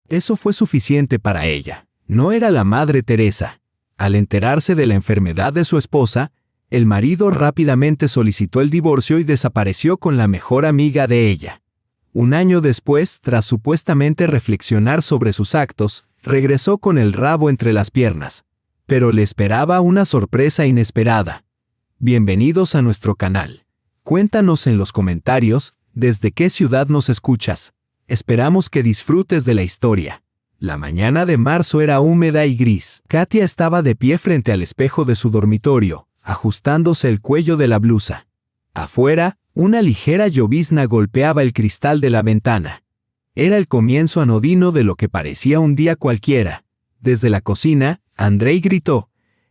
Eso fue suficiente para ella. No era la Madre Teresa. Al enterarse de la enfermedad de su esposa, el marido rápidamente solicitó el divorcio y desapareció con la mejor amiga de ella. Un año después, tras supuestamente reflexionar sobre sus actos, regresó con el rabo entre las piernas. Pero le esperaba una sorpresa inesperada. Bienvenidos a nuestro canal. Cuéntanos en los comentarios, ¿desde qué ciudad nos escuchas? Esperamos que disfrutes de la historia. La mañana de marzo era húmeda y gris. Katia estaba de pie frente al espejo de su dormitorio, ajustándose el cuello de la blusa. Afuera, una ligera llovizna golpeaba el cristal de la ventana. Era el comienzo anodino de lo que parecía un día cualquiera. Desde la cocina, Andrei gritó: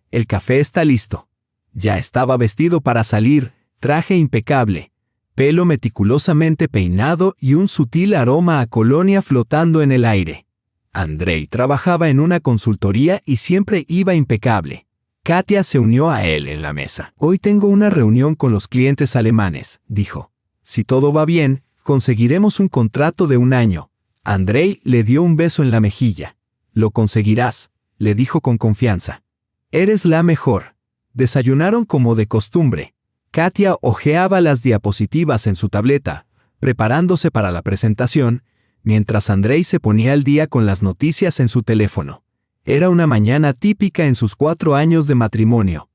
«El café está listo». Ya estaba vestido para salir, traje impecable, pelo meticulosamente peinado y un sutil aroma a colonia flotando en el aire. Andrei trabajaba en una consultoría y siempre iba impecable. Katia se unió a él en la mesa. «Hoy tengo una reunión con los clientes alemanes», dijo. «Si todo va bien, conseguiremos un contrato de 1 año». Andrei le dio un beso en la mejilla. «Lo conseguirás», le dijo con confianza. «Eres la mejor». Desayunaron como de costumbre. Katia hojeaba las diapositivas en su tableta, preparándose para la presentación, mientras Andrei se ponía al día con las noticias en su teléfono. Era una mañana típica en sus 4 años de matrimonio.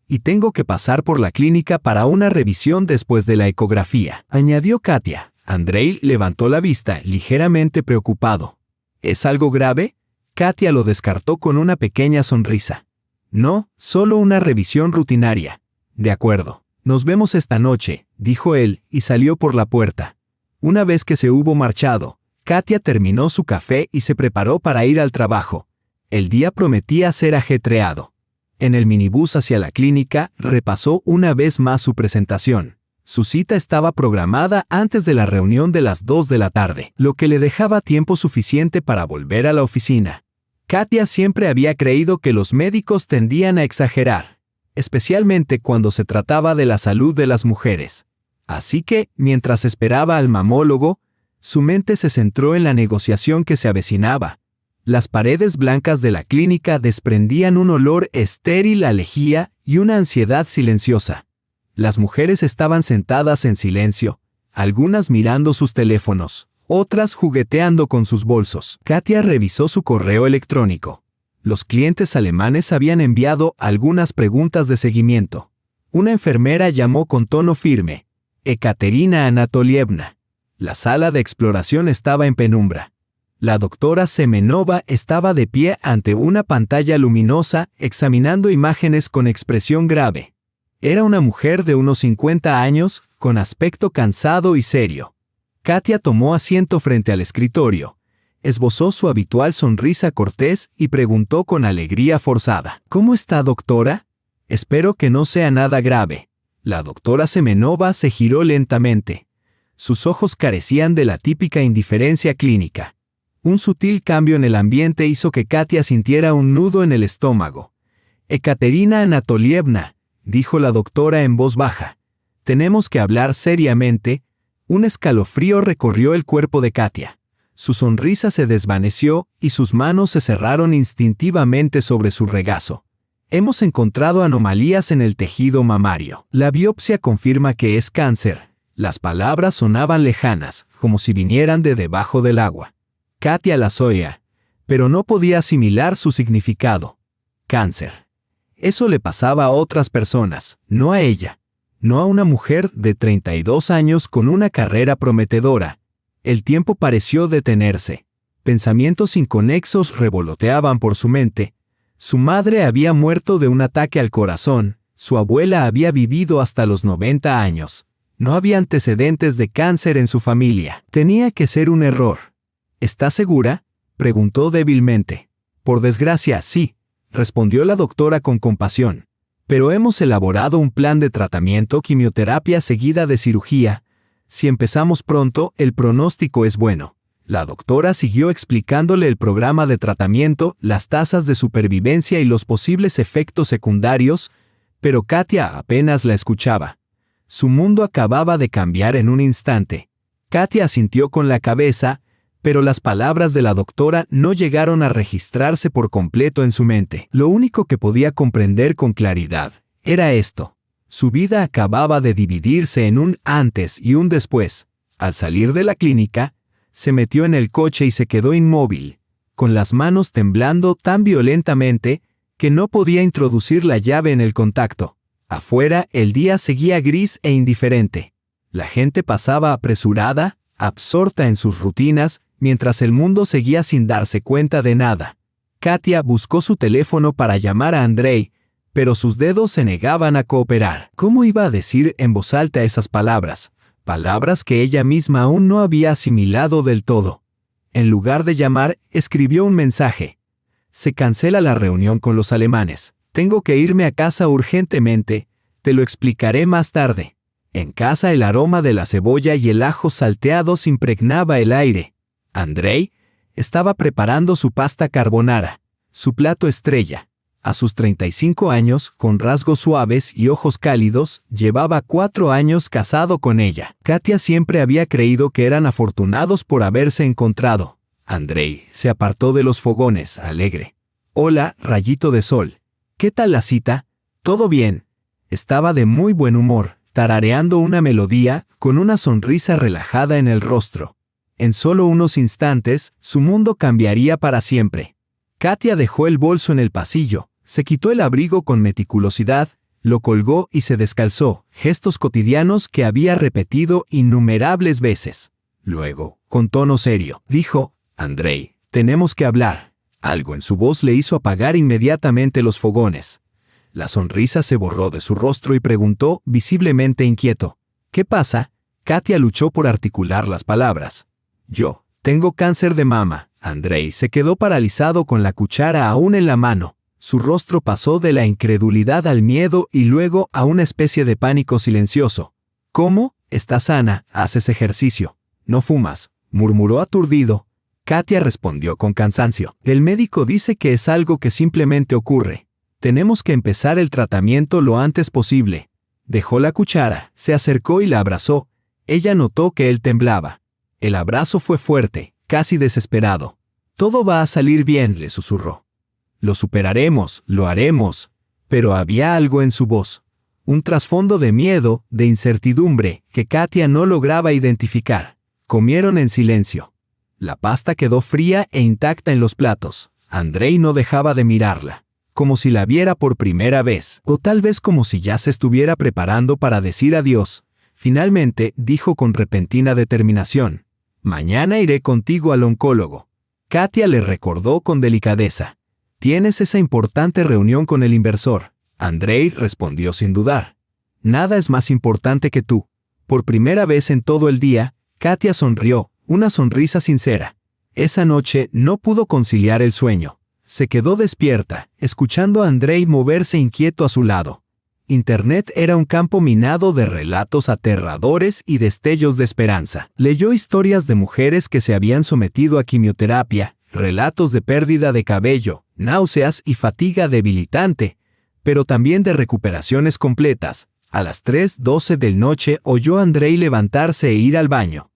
Y tengo que pasar por la clínica para una revisión después de la ecografía, añadió Katia. Andrei levantó la vista, ligeramente preocupado. ¿Es algo grave? Katia lo descartó con una pequeña sonrisa. No, solo una revisión rutinaria. De acuerdo. Nos vemos esta noche, dijo él, y salió por la puerta. Una vez que se hubo marchado, Katia terminó su café y se preparó para ir al trabajo. El día prometía ser ajetreado. En el minibús hacia la clínica, repasó una vez más su presentación. Su cita estaba programada antes de la reunión de las 2 de la tarde, lo que le dejaba tiempo suficiente para volver a la oficina. Katia siempre había creído que los médicos tendían a exagerar, especialmente cuando se trataba de la salud de las mujeres. Así que, mientras esperaba al mamólogo, su mente se centró en la negociación que se avecinaba. Las paredes blancas de la clínica desprendían un olor estéril a lejía y una ansiedad silenciosa. Las mujeres estaban sentadas en silencio, algunas mirando sus teléfonos, otras jugueteando con sus bolsos. Katia revisó su correo electrónico. Los clientes alemanes habían enviado algunas preguntas de seguimiento. Una enfermera llamó con tono firme: «Ekaterina Anatolievna». La sala de exploración estaba en penumbra. La doctora Semenova estaba de pie ante una pantalla luminosa, examinando imágenes con expresión grave. Era una mujer de unos 50 años, con aspecto cansado y serio. Katia tomó asiento frente al escritorio, esbozó su habitual sonrisa cortés y preguntó con alegría forzada: «¿Cómo está, doctora? Espero que no sea nada grave». La doctora Semenova se giró lentamente. Sus ojos carecían de la típica indiferencia clínica. Un sutil cambio en el ambiente hizo que Katia sintiera un nudo en el estómago. «Ekaterina Anatolievna», dijo la doctora en voz baja, «tenemos que hablar seriamente». Un escalofrío recorrió el cuerpo de Katia. Su sonrisa se desvaneció y sus manos se cerraron instintivamente sobre su regazo. «Hemos encontrado anomalías en el tejido mamario. La biopsia confirma que es cáncer». Las palabras sonaban lejanas, como si vinieran de debajo del agua. Katia las oía, pero no podía asimilar su significado. Cáncer. Eso le pasaba a otras personas, no a ella. No a una mujer de 32 años con una carrera prometedora. El tiempo pareció detenerse. Pensamientos inconexos revoloteaban por su mente. Su madre había muerto de un ataque al corazón, su abuela había vivido hasta los 90 años. No había antecedentes de cáncer en su familia. Tenía que ser un error. ¿Está segura?, preguntó débilmente. «Por desgracia, sí», respondió la doctora con compasión. «Pero hemos elaborado un plan de tratamiento, quimioterapia seguida de cirugía. Si empezamos pronto, el pronóstico es bueno». La doctora siguió explicándole el programa de tratamiento, las tasas de supervivencia y los posibles efectos secundarios, pero Katia apenas la escuchaba. Su mundo acababa de cambiar en un instante. Katia asintió con la cabeza, pero las palabras de la doctora no llegaron a registrarse por completo en su mente. Lo único que podía comprender con claridad era esto. Su vida acababa de dividirse en un antes y un después. Al salir de la clínica, se metió en el coche y se quedó inmóvil, con las manos temblando tan violentamente que no podía introducir la llave en el contacto. Afuera, el día seguía gris e indiferente. La gente pasaba apresurada, absorta en sus rutinas, mientras el mundo seguía sin darse cuenta de nada. Katia buscó su teléfono para llamar a Andrei, pero sus dedos se negaban a cooperar. ¿Cómo iba a decir en voz alta esas palabras? Palabras que ella misma aún no había asimilado del todo. En lugar de llamar, escribió un mensaje. Se cancela la reunión con los alemanes. Tengo que irme a casa urgentemente. Te lo explicaré más tarde. En casa el aroma de la cebolla y el ajo salteados impregnaba el aire. Andrei estaba preparando su pasta carbonara, su plato estrella. A sus 35 años, con rasgos suaves y ojos cálidos, llevaba 4 años casado con ella. Katia siempre había creído que eran afortunados por haberse encontrado. Andrei se apartó de los fogones, alegre. «Hola, rayito de sol. ¿Qué tal la cita? ¿Todo bien?» Estaba de muy buen humor, tarareando una melodía, con una sonrisa relajada en el rostro. En solo unos instantes, su mundo cambiaría para siempre. Katia dejó el bolso en el pasillo, se quitó el abrigo con meticulosidad, lo colgó y se descalzó, gestos cotidianos que había repetido innumerables veces. Luego, con tono serio, dijo: «Andrei, tenemos que hablar». Algo en su voz le hizo apagar inmediatamente los fogones. La sonrisa se borró de su rostro y preguntó, visiblemente inquieto: «¿Qué pasa?» Katia luchó por articular las palabras. «Yo tengo cáncer de mama». Andrei se quedó paralizado con la cuchara aún en la mano. Su rostro pasó de la incredulidad al miedo y luego a una especie de pánico silencioso. «¿Cómo? Estás sana, haces ejercicio, no fumas», murmuró aturdido. Katia respondió con cansancio: «El médico dice que es algo que simplemente ocurre. Tenemos que empezar el tratamiento lo antes posible». Dejó la cuchara, se acercó y la abrazó. Ella notó que él temblaba. El abrazo fue fuerte, casi desesperado. «Todo va a salir bien», le susurró. «Lo superaremos, lo haremos». Pero había algo en su voz, un trasfondo de miedo, de incertidumbre, que Katia no lograba identificar. Comieron en silencio. La pasta quedó fría e intacta en los platos. Andrei no dejaba de mirarla, como si la viera por primera vez, o tal vez como si ya se estuviera preparando para decir adiós. Finalmente, dijo con repentina determinación: «Mañana iré contigo al oncólogo». Katia le recordó con delicadeza: «Tienes esa importante reunión con el inversor». Andrei respondió sin dudar: «Nada es más importante que tú». Por primera vez en todo el día, Katia sonrió, una sonrisa sincera. Esa noche no pudo conciliar el sueño. Se quedó despierta, escuchando a Andrei moverse inquieto a su lado. Internet era un campo minado de relatos aterradores y destellos de esperanza. Leyó historias de mujeres que se habían sometido a quimioterapia, relatos de pérdida de cabello, náuseas y fatiga debilitante, pero también de recuperaciones completas. A las 3:12 de la noche oyó a Andrei levantarse e ir al baño.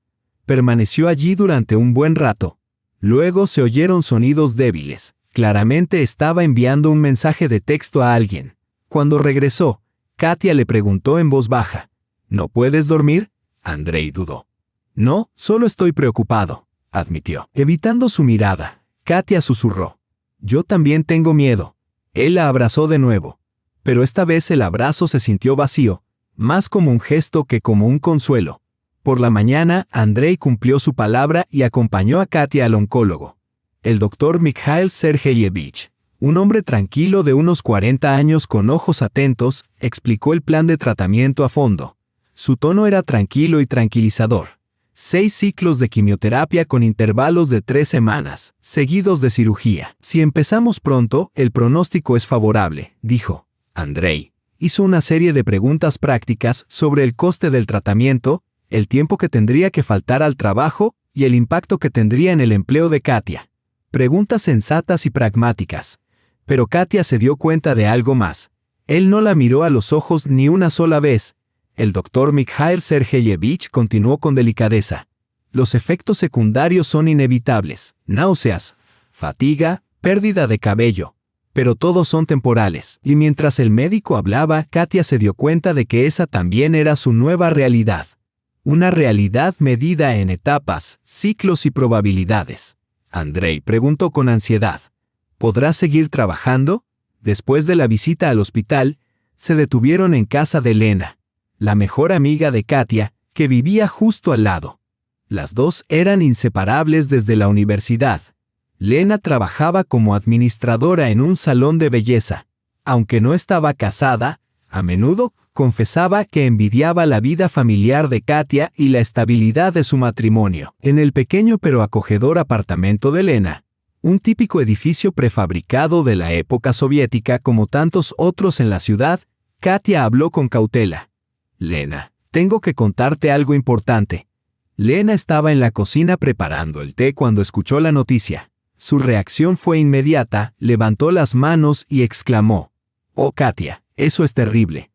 Permaneció allí durante un buen rato. Luego se oyeron sonidos débiles. Claramente estaba enviando un mensaje de texto a alguien. Cuando regresó, Katia le preguntó en voz baja: «¿No puedes dormir?» Andrei dudó. «No, solo estoy preocupado», admitió. Evitando su mirada, Katia susurró: «Yo también tengo miedo». Él la abrazó de nuevo. Pero esta vez el abrazo se sintió vacío, más como un gesto que como un consuelo. Por la mañana, Andrei cumplió su palabra y acompañó a Katia al oncólogo. El doctor Mikhail Sergeyevich, un hombre tranquilo de unos 40 años con ojos atentos, explicó el plan de tratamiento a fondo. Su tono era tranquilo y tranquilizador. 6 ciclos de quimioterapia con intervalos de 3 semanas, seguidos de cirugía. «Si empezamos pronto, el pronóstico es favorable», dijo. Andrei hizo una serie de preguntas prácticas sobre el coste del tratamiento, el tiempo que tendría que faltar al trabajo y el impacto que tendría en el empleo de Katia. Preguntas sensatas y pragmáticas. Pero Katia se dio cuenta de algo más. Él no la miró a los ojos ni una sola vez. El doctor Mikhail Sergeyevich continuó con delicadeza: Los efectos secundarios son inevitables: náuseas, fatiga, pérdida de cabello. Pero todos son temporales. Y mientras el médico hablaba, Katia se dio cuenta de que esa también era su nueva realidad. Una realidad medida en etapas, ciclos y probabilidades. Andrei preguntó con ansiedad: ¿podrás seguir trabajando? Después de la visita al hospital, se detuvieron en casa de Lena, la mejor amiga de Katia, que vivía justo al lado. Las dos eran inseparables desde la universidad. Lena trabajaba como administradora en un salón de belleza. Aunque no estaba casada, a menudo confesaba que envidiaba la vida familiar de Katia y la estabilidad de su matrimonio. En el pequeño pero acogedor apartamento de Lena, un típico edificio prefabricado de la época soviética como tantos otros en la ciudad, Katia habló con cautela. «Lena, tengo que contarte algo importante». Lena estaba en la cocina preparando el té cuando escuchó la noticia. Su reacción fue inmediata, levantó las manos y exclamó: «Oh, Katia, eso es terrible.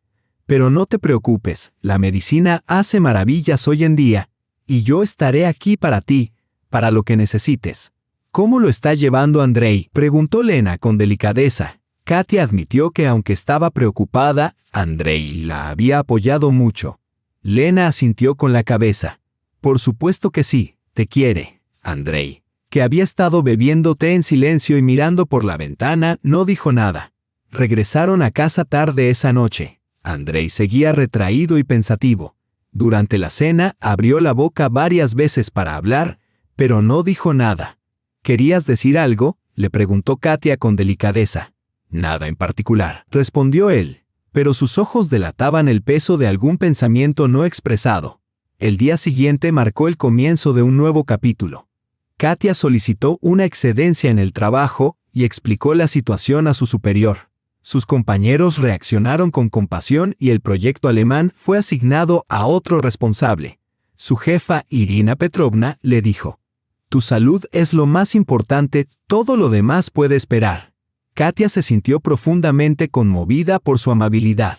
Pero no te preocupes, la medicina hace maravillas hoy en día, y yo estaré aquí para ti, para lo que necesites». «¿Cómo lo está llevando Andrei?», preguntó Lena con delicadeza. Katia admitió que aunque estaba preocupada, Andrei la había apoyado mucho. Lena asintió con la cabeza. «Por supuesto que sí, te quiere». Andrei, que había estado bebiendo té en silencio y mirando por la ventana, no dijo nada. Regresaron a casa tarde esa noche. Andrei seguía retraído y pensativo. Durante la cena, abrió la boca varias veces para hablar, pero no dijo nada. «¿Querías decir algo?», le preguntó Katia con delicadeza. «Nada en particular», respondió él, pero sus ojos delataban el peso de algún pensamiento no expresado. El día siguiente marcó el comienzo de un nuevo capítulo. Katia solicitó una excedencia en el trabajo y explicó la situación a su superior. Sus compañeros reaccionaron con compasión y el proyecto alemán fue asignado a otro responsable. Su jefa, Irina Petrovna, le dijo: «Tu salud es lo más importante, todo lo demás puede esperar». Katia se sintió profundamente conmovida por su amabilidad.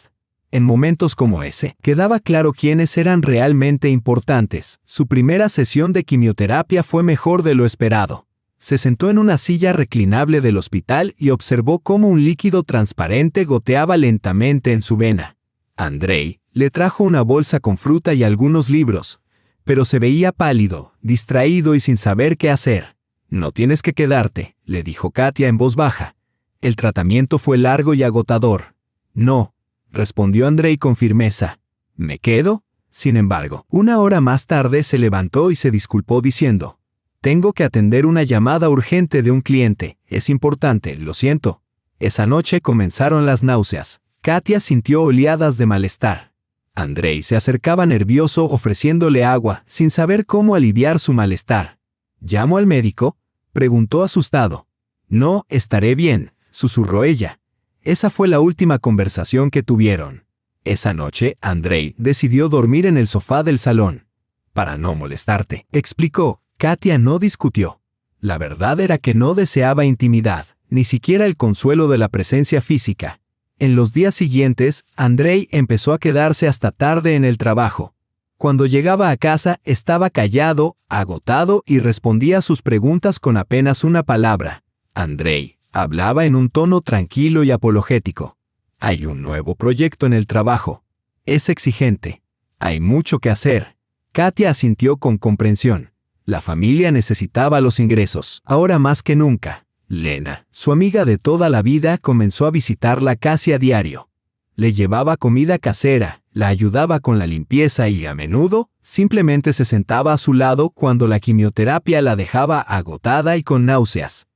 En momentos como ese, quedaba claro quiénes eran realmente importantes. Su primera sesión de quimioterapia fue mejor de lo esperado. Se sentó en una silla reclinable del hospital y observó cómo un líquido transparente goteaba lentamente en su vena. Andrei le trajo una bolsa con fruta y algunos libros, pero se veía pálido, distraído y sin saber qué hacer. «No tienes que quedarte», le dijo Katia en voz baja. «El tratamiento fue largo y agotador». «No», respondió Andrei con firmeza. «¿Me quedo?». Sin embargo, una hora más tarde se levantó y se disculpó diciendo: «Tengo que atender una llamada urgente de un cliente. Es importante, lo siento». Esa noche comenzaron las náuseas. Katia sintió oleadas de malestar. Andrei se acercaba nervioso ofreciéndole agua, sin saber cómo aliviar su malestar. «¿Llamo al médico?», preguntó asustado. «No, estaré bien», susurró ella. Esa fue la última conversación que tuvieron. Esa noche, Andrei decidió dormir en el sofá del salón. «Para no molestarte», explicó. Katia no discutió. La verdad era que no deseaba intimidad, ni siquiera el consuelo de la presencia física. En los días siguientes, Andrei empezó a quedarse hasta tarde en el trabajo. Cuando llegaba a casa, estaba callado, agotado y respondía a sus preguntas con apenas una palabra. Andrei hablaba en un tono tranquilo y apologético. «Hay un nuevo proyecto en el trabajo. Es exigente. Hay mucho que hacer». Katia asintió con comprensión. La familia necesitaba los ingresos, ahora más que nunca. Lena, su amiga de toda la vida, comenzó a visitarla casi a diario. Le llevaba comida casera, la ayudaba con la limpieza y, a menudo, simplemente se sentaba a su lado cuando la quimioterapia la dejaba agotada y con náuseas.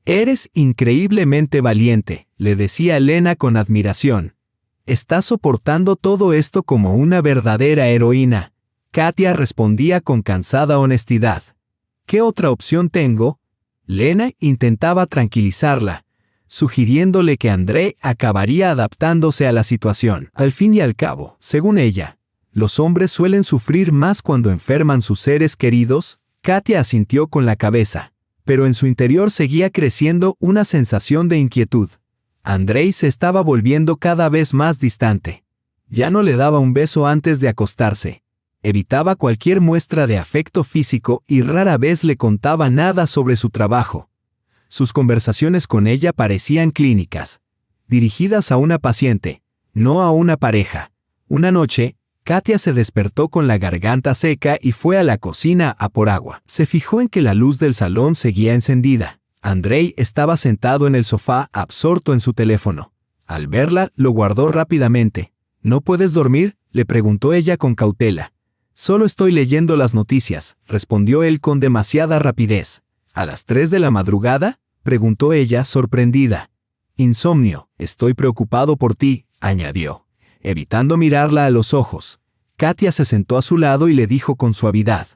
«Eres increíblemente valiente», le decía Lena con admiración. «Estás soportando todo esto como una verdadera heroína». Katia respondía con cansada honestidad. «¿Qué otra opción tengo?». Lena intentaba tranquilizarla, sugiriéndole que Andrei acabaría adaptándose a la situación. Al fin y al cabo, según ella, los hombres suelen sufrir más cuando enferman sus seres queridos. Katia asintió con la cabeza, pero en su interior seguía creciendo una sensación de inquietud. Andrei se estaba volviendo cada vez más distante. Ya no le daba un beso antes de acostarse. Evitaba cualquier muestra de afecto físico y rara vez le contaba nada sobre su trabajo. Sus conversaciones con ella parecían clínicas, dirigidas a una paciente, no a una pareja. Una noche, Katia se despertó con la garganta seca y fue a la cocina a por agua. Se fijó en que la luz del salón seguía encendida. Andrei estaba sentado en el sofá, absorto en su teléfono. Al verla, lo guardó rápidamente. ¿No puedes dormir?, le preguntó ella con cautela. Solo estoy leyendo las noticias, respondió él con demasiada rapidez. ¿A las 3 de la madrugada?, preguntó ella, sorprendida. Insomnio, estoy preocupado por ti, añadió, evitando mirarla a los ojos. Katia se sentó a su lado y le dijo con suavidad: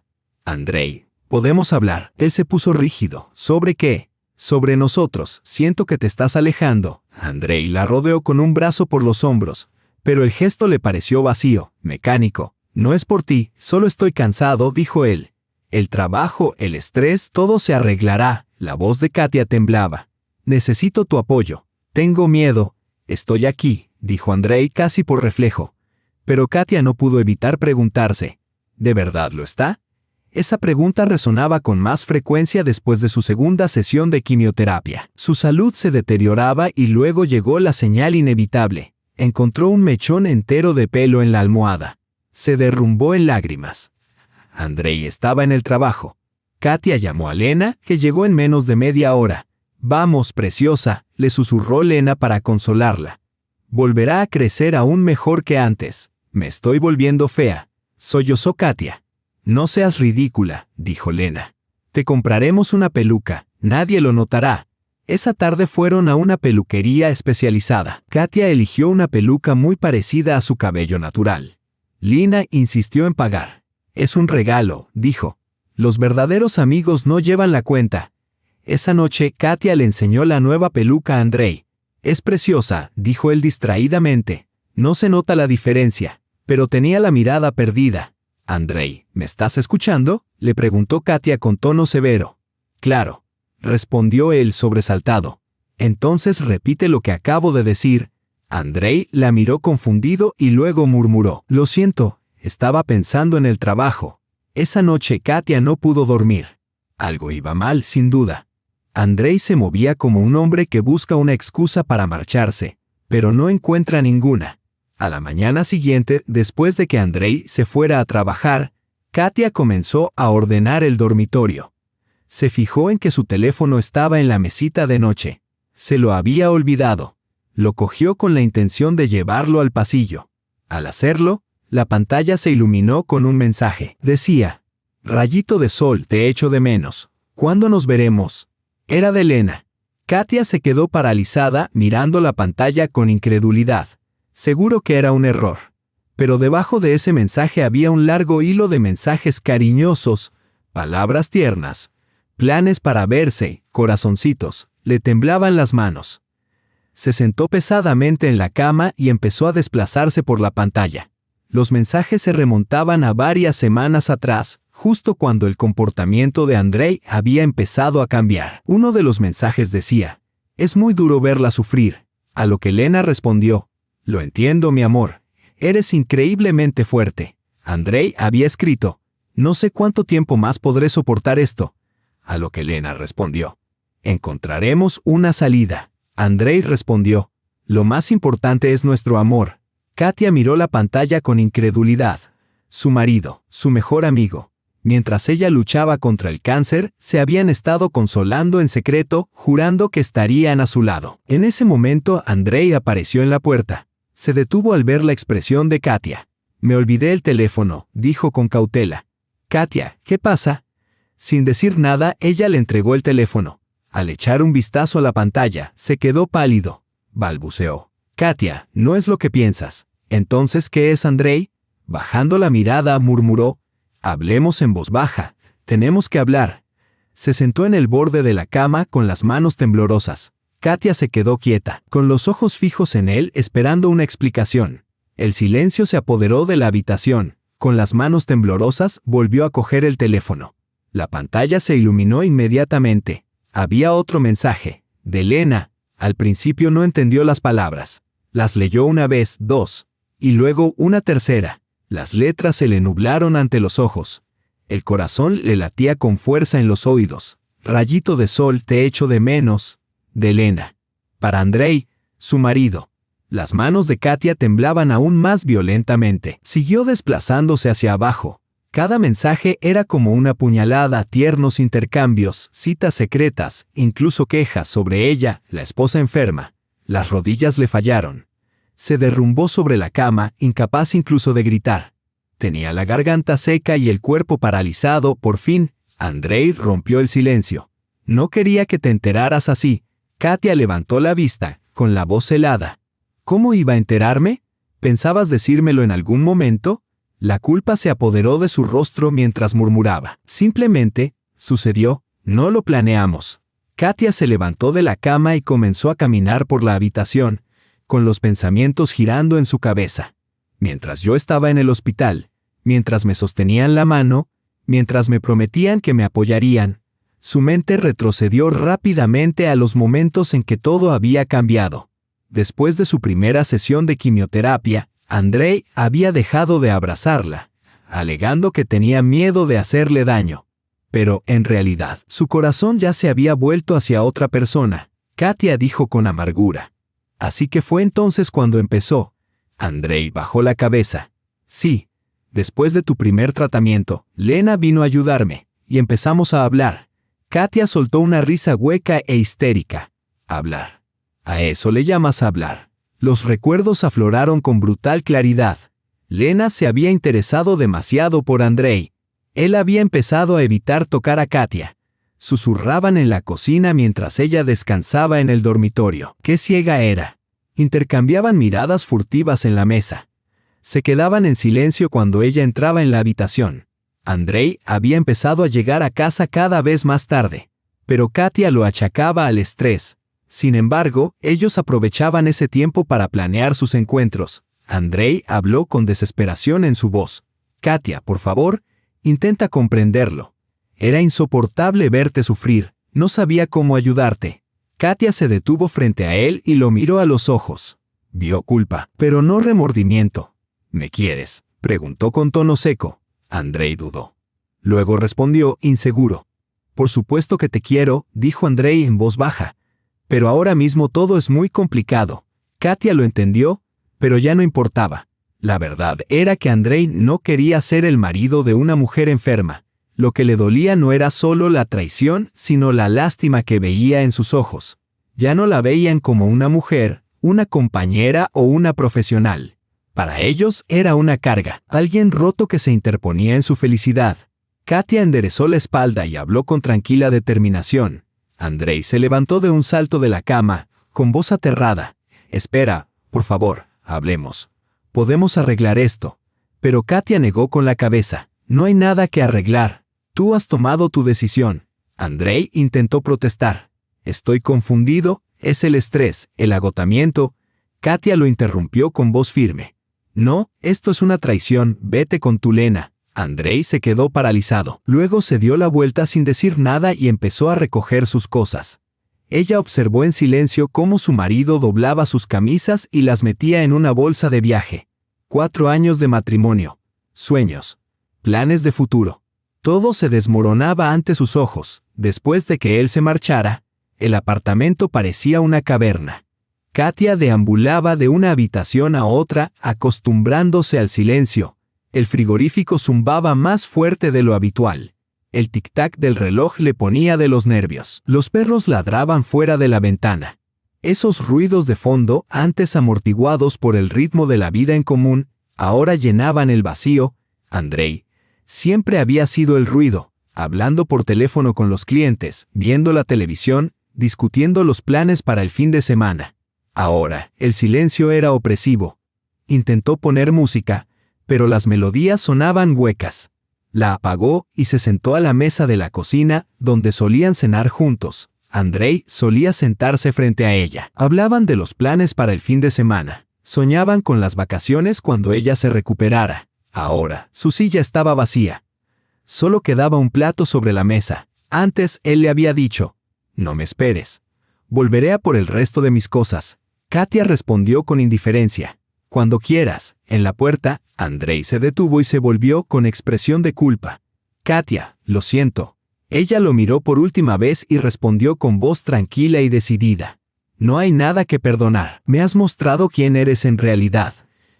Andrei, ¿podemos hablar? Él se puso rígido. ¿Sobre qué? Sobre nosotros. Siento que te estás alejando. Andrei la rodeó con un brazo por los hombros, pero el gesto le pareció vacío, mecánico. No es por ti, solo estoy cansado, dijo él. El trabajo, el estrés, todo se arreglará. La voz de Katia temblaba. Necesito tu apoyo. Tengo miedo. Estoy aquí, dijo Andrei casi por reflejo. Pero Katia no pudo evitar preguntarse: ¿de verdad lo está? Esa pregunta resonaba con más frecuencia después de su segunda sesión de quimioterapia. Su salud se deterioraba y luego llegó la señal inevitable. Encontró un mechón entero de pelo en la almohada. Se derrumbó en lágrimas. Andrei estaba en el trabajo. Katia llamó a Lena, que llegó en menos de media hora. Vamos, preciosa, le susurró Lena para consolarla. Volverá a crecer aún mejor que antes. Me estoy volviendo fea, sollozó Katia. No seas ridícula, dijo Lena. Te compraremos una peluca, nadie lo notará. Esa tarde fueron a una peluquería especializada. Katia eligió una peluca muy parecida a su cabello natural. Lina insistió en pagar. Es un regalo, dijo. Los verdaderos amigos no llevan la cuenta. Esa noche Katia le enseñó la nueva peluca a Andrei. Es preciosa, dijo él distraídamente. No se nota la diferencia, pero tenía la mirada perdida. Andrei, ¿me estás escuchando?, le preguntó Katia con tono severo. Claro, respondió él sobresaltado. Entonces repite lo que acabo de decir. Andrei la miró confundido y luego murmuró: Lo siento, estaba pensando en el trabajo. Esa noche Katia no pudo dormir. Algo iba mal, sin duda. Andrei se movía como un hombre que busca una excusa para marcharse, pero no encuentra ninguna. A la mañana siguiente, después de que Andrei se fuera a trabajar, Katia comenzó a ordenar el dormitorio. Se fijó en que su teléfono estaba en la mesita de noche. Se lo había olvidado. Lo cogió con la intención de llevarlo al pasillo. Al hacerlo, la pantalla se iluminó con un mensaje. Decía: Rayito de sol, te echo de menos. ¿Cuándo nos veremos? Era de Lena. Katia se quedó paralizada mirando la pantalla con incredulidad. Seguro que era un error. Pero debajo de ese mensaje había un largo hilo de mensajes cariñosos, palabras tiernas, planes para verse, corazoncitos. Le temblaban las manos. Se sentó pesadamente en la cama y empezó a desplazarse por la pantalla. Los mensajes se remontaban a varias semanas atrás, justo cuando el comportamiento de Andrei había empezado a cambiar. Uno de los mensajes decía: Es muy duro verla sufrir. A lo que Lena respondió: Lo entiendo, mi amor. Eres increíblemente fuerte. Andrei había escrito: No sé cuánto tiempo más podré soportar esto. A lo que Lena respondió: Encontraremos una salida. Andrei respondió: Lo más importante es nuestro amor. Katia miró la pantalla con incredulidad. Su marido, su mejor amigo. Mientras ella luchaba contra el cáncer, se habían estado consolando en secreto, jurando que estarían a su lado. En ese momento, Andrei apareció en la puerta. Se detuvo al ver la expresión de Katia. Me olvidé el teléfono, dijo con cautela. Katia, ¿qué pasa? Sin decir nada, ella le entregó el teléfono. Al echar un vistazo a la pantalla, se quedó pálido. Balbuceó. Katia, no es lo que piensas. Entonces, ¿qué es Andrei? Bajando la mirada, murmuró: Hablemos en voz baja. Tenemos que hablar. Se sentó en el borde de la cama con las manos temblorosas. Katia se quedó quieta, con los ojos fijos en él, esperando una explicación. El silencio se apoderó de la habitación. Con las manos temblorosas, volvió a coger el teléfono. La pantalla se iluminó inmediatamente. Había otro mensaje, de Lena. Al principio no entendió las palabras. Las leyó una vez, dos, y luego una tercera. Las letras se le nublaron ante los ojos. El corazón le latía con fuerza en los oídos. Rayito de sol, te echo de menos, de Lena. Para Andrei, su marido. Las manos de Katia temblaban aún más violentamente. Siguió desplazándose hacia abajo. Cada mensaje era como una puñalada, tiernos intercambios, citas secretas, incluso quejas sobre ella, la esposa enferma. Las rodillas le fallaron. Se derrumbó sobre la cama, incapaz incluso de gritar. Tenía la garganta seca y el cuerpo paralizado. Por fin, Andrei rompió el silencio. No quería que te enteraras así. Katia levantó la vista, con la voz helada. ¿Cómo iba a enterarme? ¿Pensabas decírmelo en algún momento? La culpa se apoderó de su rostro mientras murmuraba. Simplemente, sucedió, no lo planeamos. Katia se levantó de la cama y comenzó a caminar por la habitación, con los pensamientos girando en su cabeza. Mientras yo estaba en el hospital, mientras me sostenían la mano, mientras me prometían que me apoyarían, su mente retrocedió rápidamente a los momentos en que todo había cambiado. Después de su primera sesión de quimioterapia, Andrei había dejado de abrazarla, alegando que tenía miedo de hacerle daño. Pero, en realidad, su corazón ya se había vuelto hacia otra persona, Katia dijo con amargura. Así que fue entonces cuando empezó. Andrei bajó la cabeza. Sí, después de tu primer tratamiento, Lena vino a ayudarme, y empezamos a hablar. Katia soltó una risa hueca e histérica. Hablar. ¿A eso le llamas hablar? Los recuerdos afloraron con brutal claridad. Lena se había interesado demasiado por Andrei. Él había empezado a evitar tocar a Katia. Susurraban en la cocina mientras ella descansaba en el dormitorio. ¡Qué ciega era! Intercambiaban miradas furtivas en la mesa. Se quedaban en silencio cuando ella entraba en la habitación. Andrei había empezado a llegar a casa cada vez más tarde, pero Katia lo achacaba al estrés. Sin embargo, ellos aprovechaban ese tiempo para planear sus encuentros. Andrei habló con desesperación en su voz. Katia, por favor, intenta comprenderlo. Era insoportable verte sufrir, no sabía cómo ayudarte. Katia se detuvo frente a él y lo miró a los ojos. Vio culpa, pero no remordimiento. ¿Me quieres?, preguntó con tono seco. Andrei dudó. Luego respondió, inseguro. Por supuesto que te quiero, dijo Andrei en voz baja. Pero ahora mismo todo es muy complicado. Katia lo entendió, pero ya no importaba. La verdad era que Andrei no quería ser el marido de una mujer enferma. Lo que le dolía no era solo la traición, sino la lástima que veía en sus ojos. Ya no la veían como una mujer, una compañera o una profesional. Para ellos era una carga, alguien roto que se interponía en su felicidad. Katia enderezó la espalda y habló con tranquila determinación. Andrei se levantó de un salto de la cama, con voz aterrada. Espera, por favor, hablemos. Podemos arreglar esto. Pero Katia negó con la cabeza. No hay nada que arreglar. Tú has tomado tu decisión. Andrei intentó protestar. Estoy confundido, es el estrés, el agotamiento. Katia lo interrumpió con voz firme. No, esto es una traición, vete con tu Lena. Andrei se quedó paralizado. Luego se dio la vuelta sin decir nada y empezó a recoger sus cosas. Ella observó en silencio cómo su marido doblaba sus camisas y las metía en una bolsa de viaje. 4 años de matrimonio. Sueños. Planes de futuro. Todo se desmoronaba ante sus ojos. Después de que él se marchara, el apartamento parecía una caverna. Katia deambulaba de una habitación a otra, acostumbrándose al silencio. El frigorífico zumbaba más fuerte de lo habitual. El tic-tac del reloj le ponía de los nervios. Los perros ladraban fuera de la ventana. Esos ruidos de fondo, antes amortiguados por el ritmo de la vida en común, ahora llenaban el vacío. Andrei siempre había sido el ruido, hablando por teléfono con los clientes, viendo la televisión, discutiendo los planes para el fin de semana. Ahora, el silencio era opresivo. Intentó poner música, pero las melodías sonaban huecas. La apagó y se sentó a la mesa de la cocina, donde solían cenar juntos. Andrei solía sentarse frente a ella. Hablaban de los planes para el fin de semana. Soñaban con las vacaciones cuando ella se recuperara. Ahora, su silla estaba vacía. Solo quedaba un plato sobre la mesa. Antes, él le había dicho, «No me esperes. Volveré a por el resto de mis cosas». Katia respondió con indiferencia. Cuando quieras. En la puerta, Andrei se detuvo y se volvió con expresión de culpa. Katia, lo siento. Ella lo miró por última vez y respondió con voz tranquila y decidida. No hay nada que perdonar. Me has mostrado quién eres en realidad.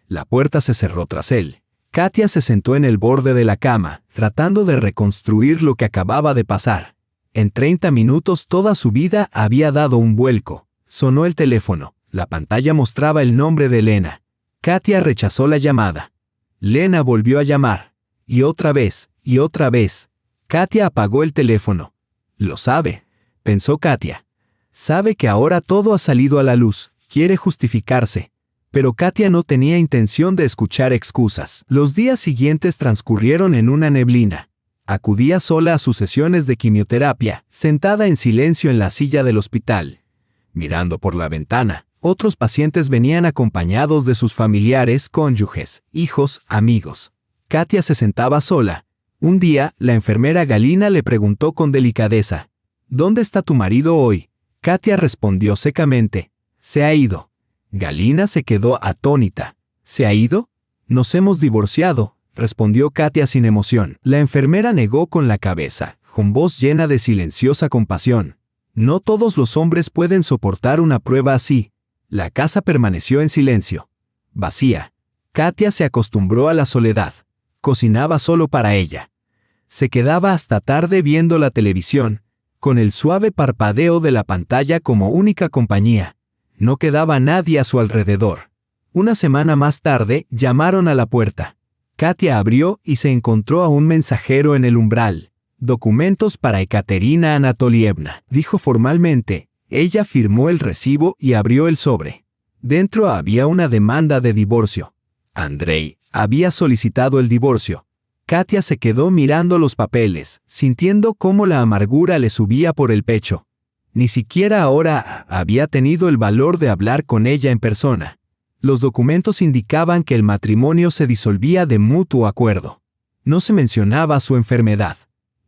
La puerta se cerró tras él. Katia se sentó en el borde de la cama, tratando de reconstruir lo que acababa de pasar. En 30 minutos toda su vida había dado un vuelco. Sonó el teléfono. La pantalla mostraba el nombre de Lena. Katia rechazó la llamada. Lena volvió a llamar. Y otra vez, y otra vez. Katia apagó el teléfono. Lo sabe, pensó Katia. Sabe que ahora todo ha salido a la luz, quiere justificarse. Pero Katia no tenía intención de escuchar excusas. Los días siguientes transcurrieron en una neblina. Acudía sola a sus sesiones de quimioterapia, sentada en silencio en la silla del hospital. Mirando por la ventana, otros pacientes venían acompañados de sus familiares, cónyuges, hijos, amigos. Katia se sentaba sola. Un día, la enfermera Galina le preguntó con delicadeza: ¿Dónde está tu marido hoy? Katia respondió secamente: se ha ido. Galina se quedó atónita. ¿Se ha ido? Nos hemos divorciado, respondió Katia sin emoción. La enfermera negó con la cabeza, con voz llena de silenciosa compasión. No todos los hombres pueden soportar una prueba así. La casa permaneció en silencio. Vacía. Katia se acostumbró a la soledad. Cocinaba solo para ella. Se quedaba hasta tarde viendo la televisión, con el suave parpadeo de la pantalla como única compañía. No quedaba nadie a su alrededor. Una semana más tarde, llamaron a la puerta. Katia abrió y se encontró a un mensajero en el umbral. Documentos para Ekaterina Anatolievna, dijo formalmente. Ella firmó el recibo y abrió el sobre. Dentro había una demanda de divorcio. Andrei había solicitado el divorcio. Katia se quedó mirando los papeles, sintiendo cómo la amargura le subía por el pecho. Ni siquiera ahora había tenido el valor de hablar con ella en persona. Los documentos indicaban que el matrimonio se disolvía de mutuo acuerdo. No se mencionaba su enfermedad.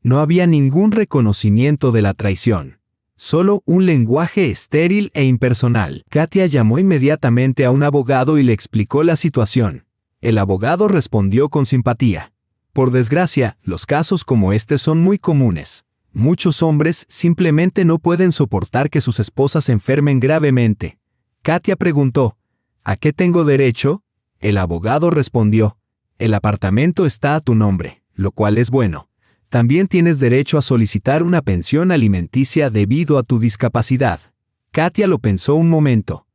No había ningún reconocimiento de la traición. Solo un lenguaje estéril e impersonal. Katia llamó inmediatamente a un abogado y le explicó la situación. El abogado respondió con simpatía. Por desgracia, los casos como este son muy comunes. Muchos hombres simplemente no pueden soportar que sus esposas se enfermen gravemente. Katia preguntó: ¿a qué tengo derecho? El abogado respondió: el apartamento está a tu nombre, lo cual es bueno. También tienes derecho a solicitar una pensión alimenticia debido a tu discapacidad. Katia lo pensó un momento.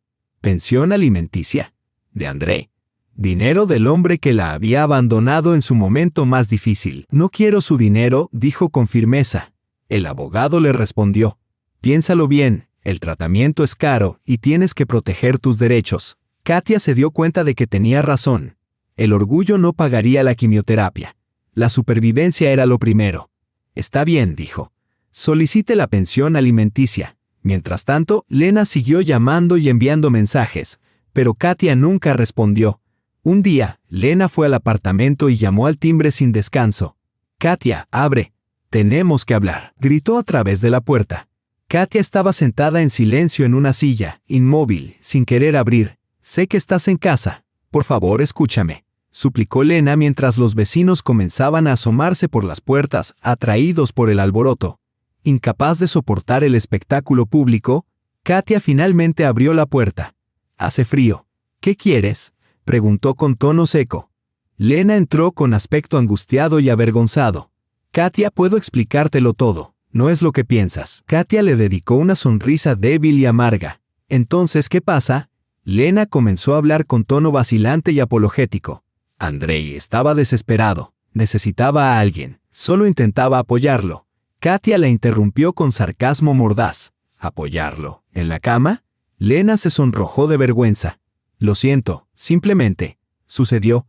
¿Pensión alimenticia? De Andrei. Dinero del hombre que la había abandonado en su momento más difícil. No quiero su dinero, dijo con firmeza. El abogado le respondió: piénsalo bien, el tratamiento es caro y tienes que proteger tus derechos. Katia se dio cuenta de que tenía razón. El orgullo no pagaría la quimioterapia. La supervivencia era lo primero. Está bien, dijo. Solicite la pensión alimenticia. Mientras tanto, Lena siguió llamando y enviando mensajes, pero Katia nunca respondió. Un día, Lena fue al apartamento y llamó al timbre sin descanso. Katia, abre. Tenemos que hablar, gritó a través de la puerta. Katia estaba sentada en silencio en una silla, inmóvil, sin querer abrir. Sé que estás en casa. Por favor, escúchame, suplicó Lena mientras los vecinos comenzaban a asomarse por las puertas, atraídos por el alboroto. Incapaz de soportar el espectáculo público, Katia finalmente abrió la puerta. Hace frío. ¿Qué quieres?, preguntó con tono seco. Lena entró con aspecto angustiado y avergonzado. Katia, puedo explicártelo todo, no es lo que piensas. Katia le dedicó una sonrisa débil y amarga. Entonces, ¿qué pasa? Lena comenzó a hablar con tono vacilante y apologético. Andrei estaba desesperado, necesitaba a alguien, solo intentaba apoyarlo. Katia la interrumpió con sarcasmo mordaz. ¿Apoyarlo? ¿En la cama? Lena se sonrojó de vergüenza. Lo siento, simplemente. Sucedió.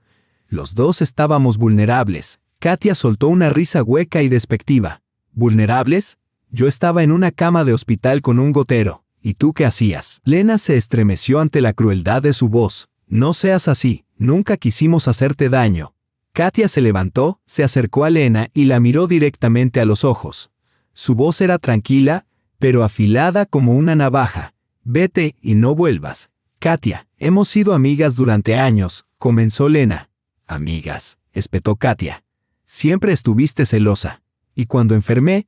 Los dos estábamos vulnerables. Katia soltó una risa hueca y despectiva. ¿Vulnerables? Yo estaba en una cama de hospital con un gotero. ¿Y tú qué hacías? Lena se estremeció ante la crueldad de su voz. No seas así, nunca quisimos hacerte daño. Katia se levantó, se acercó a Lena y la miró directamente a los ojos. Su voz era tranquila, pero afilada como una navaja. Vete y no vuelvas. Katia, hemos sido amigas durante años, comenzó Lena. Amigas, espetó Katia. Siempre estuviste celosa. Y cuando enfermé,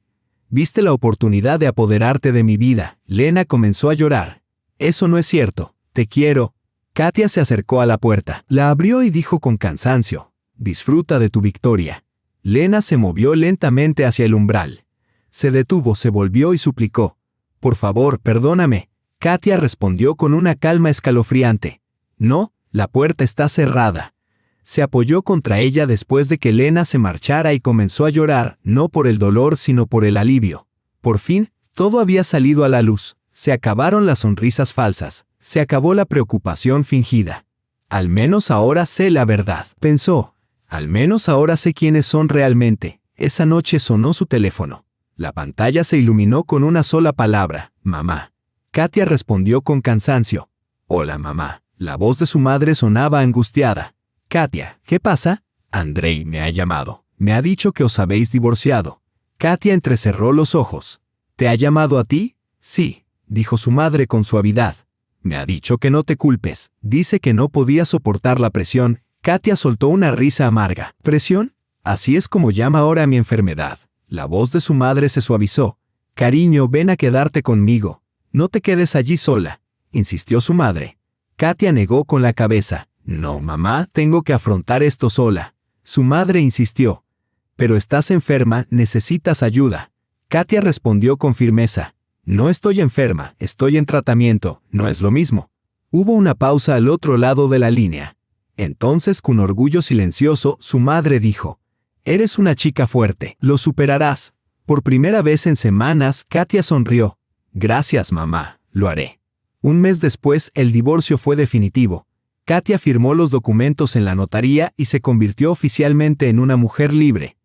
viste la oportunidad de apoderarte de mi vida. Lena comenzó a llorar. Eso no es cierto. Te quiero. Katia se acercó a la puerta. La abrió y dijo con cansancio. Disfruta de tu victoria. Lena se movió lentamente hacia el umbral. Se detuvo, se volvió y suplicó. Por favor, perdóname. Katia respondió con una calma escalofriante. No, la puerta está cerrada. Se apoyó contra ella después de que Lena se marchara y comenzó a llorar, no por el dolor sino por el alivio. Por fin, todo había salido a la luz. Se acabaron las sonrisas falsas. Se acabó la preocupación fingida. Al menos ahora sé la verdad, pensó. Al menos ahora sé quiénes son realmente. Esa noche sonó su teléfono. La pantalla se iluminó con una sola palabra, mamá. Katia respondió con cansancio. Hola, mamá. La voz de su madre sonaba angustiada. Katia, ¿qué pasa? Andrei me ha llamado. Me ha dicho que os habéis divorciado. Katia entrecerró los ojos. ¿Te ha llamado a ti? Sí, dijo su madre con suavidad. Me ha dicho que no te culpes. Dice que no podía soportar la presión. Katia soltó una risa amarga. ¿Presión? Así es como llama ahora mi enfermedad. La voz de su madre se suavizó. Cariño, ven a quedarte conmigo. No te quedes allí sola, insistió su madre. Katia negó con la cabeza. No, mamá, tengo que afrontar esto sola. Su madre insistió. Pero estás enferma, necesitas ayuda. Katia respondió con firmeza. No estoy enferma, estoy en tratamiento, no es lo mismo. Hubo una pausa al otro lado de la línea. Entonces, con orgullo silencioso, su madre dijo. Eres una chica fuerte, lo superarás. Por primera vez en semanas, Katia sonrió. Gracias, mamá, lo haré. Un mes después, el divorcio fue definitivo. Katia firmó los documentos en la notaría y se convirtió oficialmente en una mujer libre.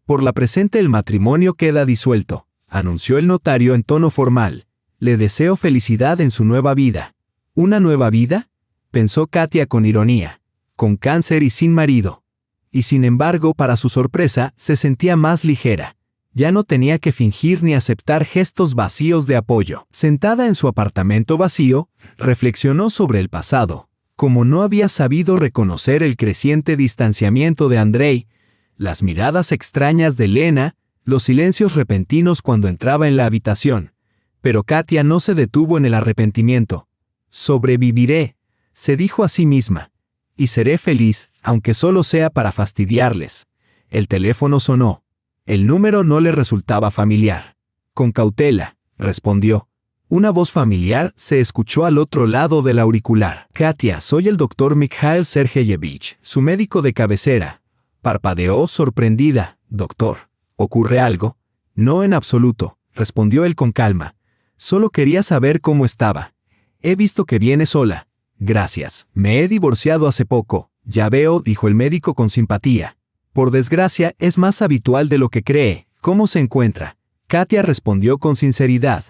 Por la presente el matrimonio queda disuelto, anunció el notario en tono formal. Le deseo felicidad en su nueva vida. ¿Una nueva vida? Pensó Katia con ironía. Con cáncer y sin marido. Y sin embargo, para su sorpresa, se sentía más ligera. Ya no tenía que fingir ni aceptar gestos vacíos de apoyo. Sentada en su apartamento vacío, reflexionó sobre el pasado. Como no había sabido reconocer el creciente distanciamiento de Andrei, las miradas extrañas de Lena, los silencios repentinos cuando entraba en la habitación. Pero Katia no se detuvo en el arrepentimiento. Sobreviviré, se dijo a sí misma. Y seré feliz, aunque solo sea para fastidiarles. El teléfono sonó. El número no le resultaba familiar. Con cautela, respondió. Una voz familiar se escuchó al otro lado del auricular. Katia, soy el doctor Mikhail Sergeyevich, su médico de cabecera. Parpadeó sorprendida. Doctor, ¿ocurre algo? No en absoluto, respondió él con calma. Solo quería saber cómo estaba. He visto que viene sola. Gracias, me he divorciado hace poco. Ya veo, dijo el médico con simpatía. Por desgracia, es más habitual de lo que cree. ¿Cómo se encuentra? Katia respondió con sinceridad.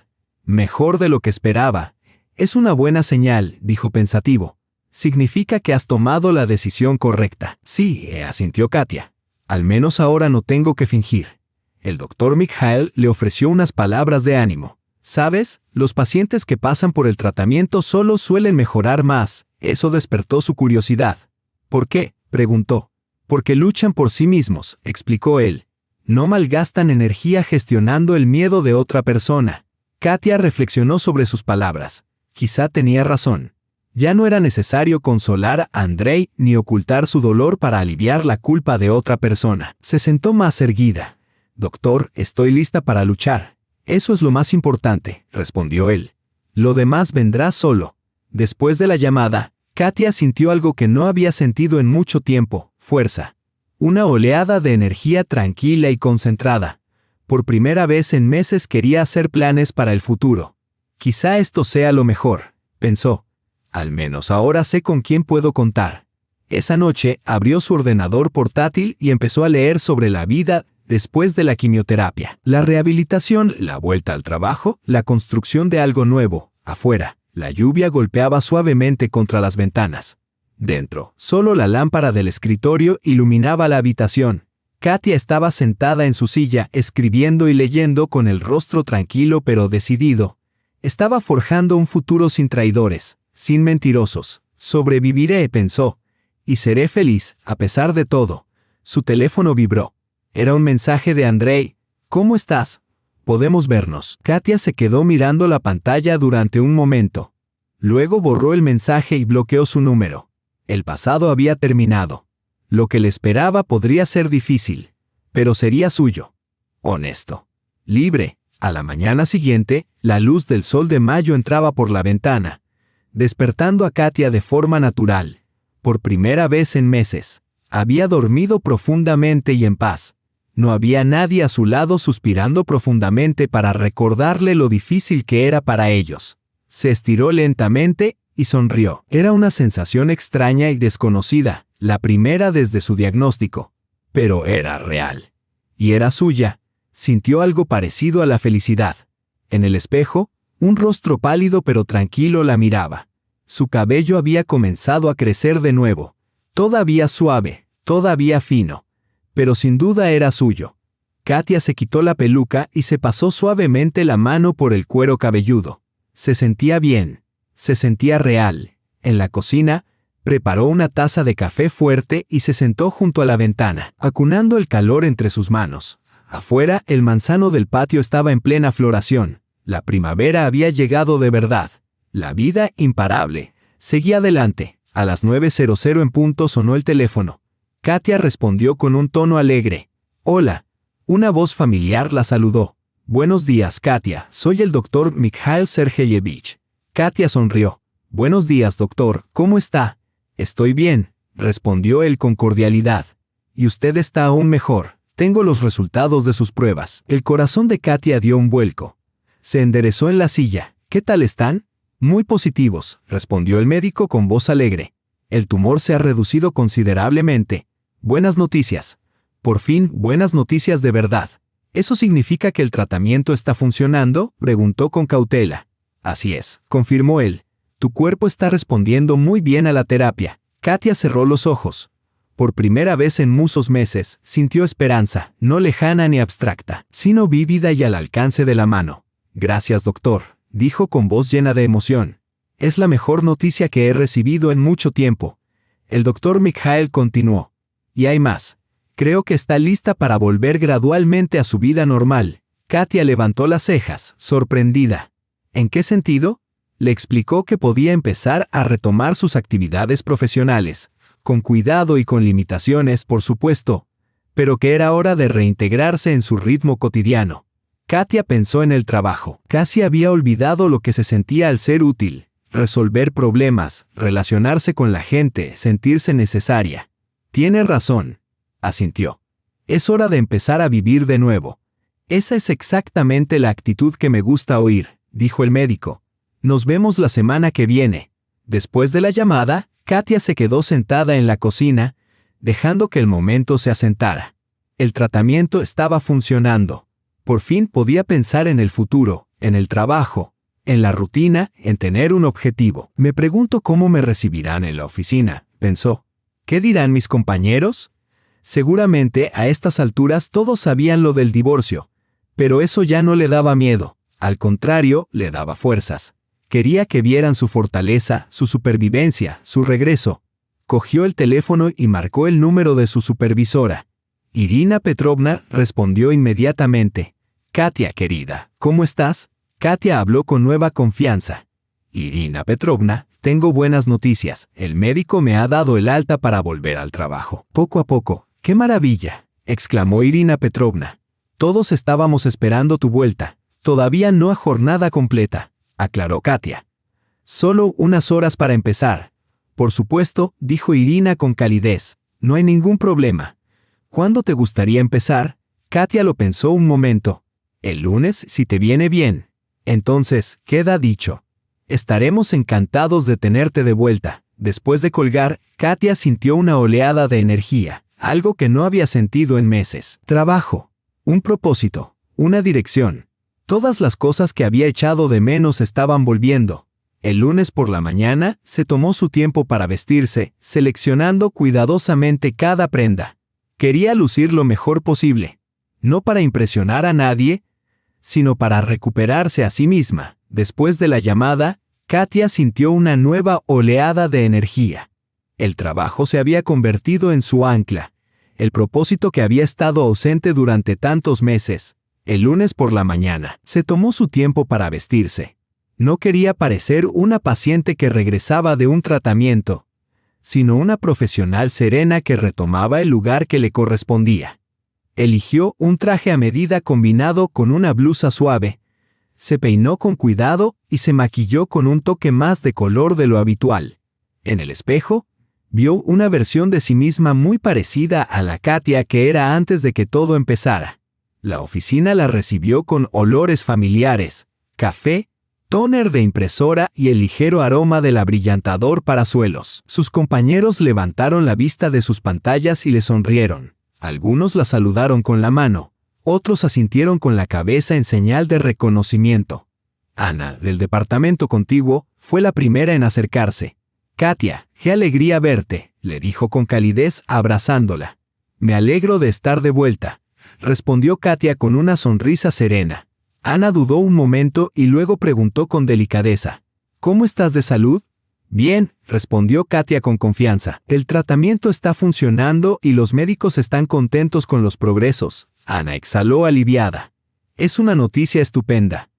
Mejor de lo que esperaba. Es una buena señal, dijo pensativo. Significa que has tomado la decisión correcta. Sí, asintió Katia. Al menos ahora no tengo que fingir. El doctor Mikhail le ofreció unas palabras de ánimo. ¿Sabes? Los pacientes que pasan por el tratamiento solo suelen mejorar más. Eso despertó su curiosidad. ¿Por qué?, preguntó. Porque luchan por sí mismos, explicó él. No malgastan energía gestionando el miedo de otra persona. Katia reflexionó sobre sus palabras. Quizá tenía razón. Ya no era necesario consolar a Andrei ni ocultar su dolor para aliviar la culpa de otra persona. Se sentó más erguida. Doctor, estoy lista para luchar. Eso es lo más importante, respondió él. Lo demás vendrá solo. Después de la llamada, Katia sintió algo que no había sentido en mucho tiempo, fuerza. Una oleada de energía tranquila y concentrada. Por primera vez en meses quería hacer planes para el futuro. Quizá esto sea lo mejor, pensó. Al menos ahora sé con quién puedo contar. Esa noche abrió su ordenador portátil y empezó a leer sobre la vida después de la quimioterapia, la rehabilitación, la vuelta al trabajo, la construcción de algo nuevo. Afuera, la lluvia golpeaba suavemente contra las ventanas. Dentro, solo la lámpara del escritorio iluminaba la habitación. Katia estaba sentada en su silla, escribiendo y leyendo con el rostro tranquilo pero decidido. Estaba forjando un futuro sin traidores, Sin mentirosos. Sobreviviré, pensó. Y seré feliz, a pesar de todo. Su teléfono vibró. Era un mensaje de Andrei. ¿Cómo estás? Podemos vernos. Katia se quedó mirando la pantalla durante un momento. Luego borró el mensaje y bloqueó su número. El pasado había terminado. Lo que le esperaba podría ser difícil, pero sería suyo. Honesto. Libre. A la mañana siguiente, la luz del sol de mayo entraba por la ventana, despertando a Katia de forma natural. Por primera vez en meses, había dormido profundamente y en paz. No había nadie a su lado suspirando profundamente para recordarle lo difícil que era para ellos. Se estiró lentamente y sonrió. Era una sensación extraña y desconocida, la primera desde su diagnóstico. Pero era real. Y era suya. Sintió algo parecido a la felicidad. En el espejo, un rostro pálido pero tranquilo la miraba. Su cabello había comenzado a crecer de nuevo. Todavía suave, todavía fino. Pero sin duda era suyo. Katia se quitó la peluca y se pasó suavemente la mano por el cuero cabelludo. Se sentía bien. Se sentía real. En la cocina, preparó una taza de café fuerte y se sentó junto a la ventana, acunando el calor entre sus manos. Afuera, el manzano del patio estaba en plena floración. La primavera había llegado de verdad. La vida imparable. Seguía adelante. A las 9:00 en punto sonó el teléfono. Katia respondió con un tono alegre. «Hola». Una voz familiar la saludó. «Buenos días, Katia. Soy el doctor Mikhail Sergeyevich». Katia sonrió. «Buenos días, doctor. ¿Cómo está?» «Estoy bien», respondió él con cordialidad. «Y usted está aún mejor. Tengo los resultados de sus pruebas». El corazón de Katia dio un vuelco. Se enderezó en la silla. «¿Qué tal están?» «Muy positivos», respondió el médico con voz alegre. «El tumor se ha reducido considerablemente. Buenas noticias. Por fin, buenas noticias de verdad». «¿Eso significa que el tratamiento está funcionando?», preguntó con cautela. «Así es», confirmó él. «Tu cuerpo está respondiendo muy bien a la terapia». Katia cerró los ojos. Por primera vez en muchos meses, sintió esperanza, no lejana ni abstracta, sino vívida y al alcance de la mano. «Gracias, doctor», dijo con voz llena de emoción. «Es la mejor noticia que he recibido en mucho tiempo». El doctor Mikhail continuó. «Y hay más. Creo que está lista para volver gradualmente a su vida normal». Katia levantó las cejas, sorprendida. «¿En qué sentido?». Le explicó que podía empezar a retomar sus actividades profesionales, con cuidado y con limitaciones, por supuesto, pero que era hora de reintegrarse en su ritmo cotidiano. Katia pensó en el trabajo. Casi había olvidado lo que se sentía al ser útil, resolver problemas, relacionarse con la gente, sentirse necesaria. «Tiene razón», asintió. «Es hora de empezar a vivir de nuevo». «Esa es exactamente la actitud que me gusta oír», dijo el médico. «Nos vemos la semana que viene». Después de la llamada, Katia se quedó sentada en la cocina, dejando que el momento se asentara. El tratamiento estaba funcionando. Por fin podía pensar en el futuro, en el trabajo, en la rutina, en tener un objetivo. «Me pregunto cómo me recibirán en la oficina», pensó. «¿Qué dirán mis compañeros?». Seguramente a estas alturas todos sabían lo del divorcio, pero eso ya no le daba miedo, al contrario, le daba fuerzas. Quería que vieran su fortaleza, su supervivencia, su regreso. Cogió el teléfono y marcó el número de su supervisora. Irina Petrovna respondió inmediatamente. «Katia, querida, ¿cómo estás?». Katia habló con nueva confianza. «Irina Petrovna, tengo buenas noticias. El médico me ha dado el alta para volver al trabajo. Poco a poco». «¡Qué maravilla!», exclamó Irina Petrovna. «Todos estábamos esperando tu vuelta. Todavía no a jornada completa», aclaró Katia. «Solo unas horas para empezar». «Por supuesto», dijo Irina con calidez. «No hay ningún problema». «¿Cuándo te gustaría empezar?». Katia lo pensó un momento. «El lunes, si te viene bien». «Entonces, queda dicho. Estaremos encantados de tenerte de vuelta». Después de colgar, Katia sintió una oleada de energía, algo que no había sentido en meses. Trabajo, un propósito, una dirección. Todas las cosas que había echado de menos estaban volviendo. El lunes por la mañana, se tomó su tiempo para vestirse, seleccionando cuidadosamente cada prenda. Quería lucir lo mejor posible. No para impresionar a nadie, sino para recuperarse a sí misma. Después de la llamada, Katia sintió una nueva oleada de energía. El trabajo se había convertido en su ancla, el propósito que había estado ausente durante tantos meses. El lunes por la mañana, se tomó su tiempo para vestirse. No quería parecer una paciente que regresaba de un tratamiento, sino una profesional serena que retomaba el lugar que le correspondía. Eligió un traje a medida combinado con una blusa suave. Se peinó con cuidado y se maquilló con un toque más de color de lo habitual. En el espejo, vio una versión de sí misma muy parecida a la Katia que era antes de que todo empezara. La oficina la recibió con olores familiares, café, tóner de impresora y el ligero aroma del abrillantador para suelos. Sus compañeros levantaron la vista de sus pantallas y le sonrieron. Algunos la saludaron con la mano, otros asintieron con la cabeza en señal de reconocimiento. Ana, del departamento contiguo, fue la primera en acercarse. «Katia, qué alegría verte», le dijo con calidez abrazándola. «Me alegro de estar de vuelta», respondió Katia con una sonrisa serena. Ana dudó un momento y luego preguntó con delicadeza. «¿Cómo estás de salud?» «Bien», respondió Katia con confianza. «El tratamiento está funcionando y los médicos están contentos con los progresos». Ana exhaló aliviada. «Es una noticia estupenda».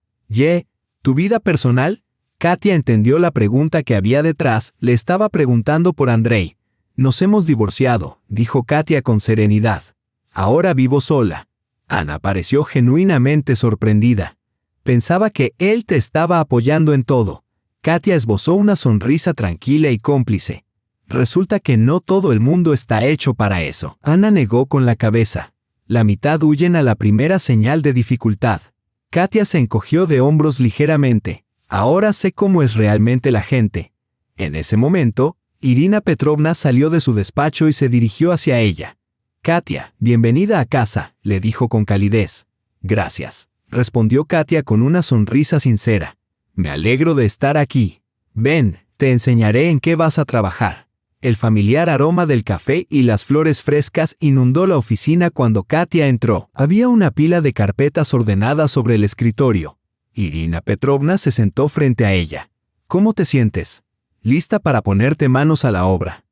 ¿Tu vida personal?» Katia entendió la pregunta que había detrás, le estaba preguntando por Andrei. «Nos hemos divorciado», dijo Katia con serenidad. «Ahora vivo sola». Ana pareció genuinamente sorprendida. Pensaba que él te estaba apoyando en todo. Katia esbozó una sonrisa tranquila y cómplice. «Resulta que no todo el mundo está hecho para eso». Ana negó con la cabeza. La mitad huyen a la primera señal de dificultad. Katia se encogió de hombros ligeramente. «Ahora sé cómo es realmente la gente». En ese momento, Irina Petrovna salió de su despacho y se dirigió hacia ella. «Katia, bienvenida a casa», le dijo con calidez. «Gracias», respondió Katia con una sonrisa sincera. «Me alegro de estar aquí. Ven, te enseñaré en qué vas a trabajar». El familiar aroma del café y las flores frescas inundó la oficina cuando Katia entró. Había una pila de carpetas ordenadas sobre el escritorio. Irina Petrovna se sentó frente a ella. «¿Cómo te sientes? ¿Lista para ponerte manos a la obra?»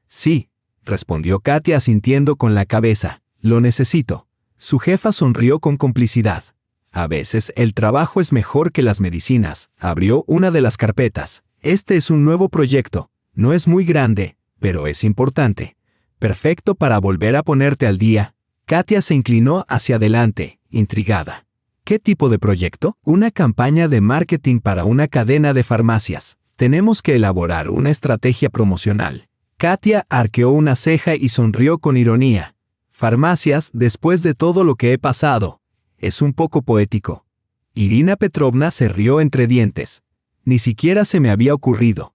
«Sí», respondió Katia asintiendo con la cabeza. «Lo necesito». Su jefa sonrió con complicidad. «A veces el trabajo es mejor que las medicinas». Abrió una de las carpetas. «Este es un nuevo proyecto. No es muy grande, pero es importante. Perfecto para volver a ponerte al día». Katia se inclinó hacia adelante, intrigada. «¿Qué tipo de proyecto?» «Una campaña de marketing para una cadena de farmacias. Tenemos que elaborar una estrategia promocional». Katia arqueó una ceja y sonrió con ironía. «Farmacias, después de todo lo que he pasado. Es un poco poético». Irina Petrovna se rió entre dientes. «Ni siquiera se me había ocurrido.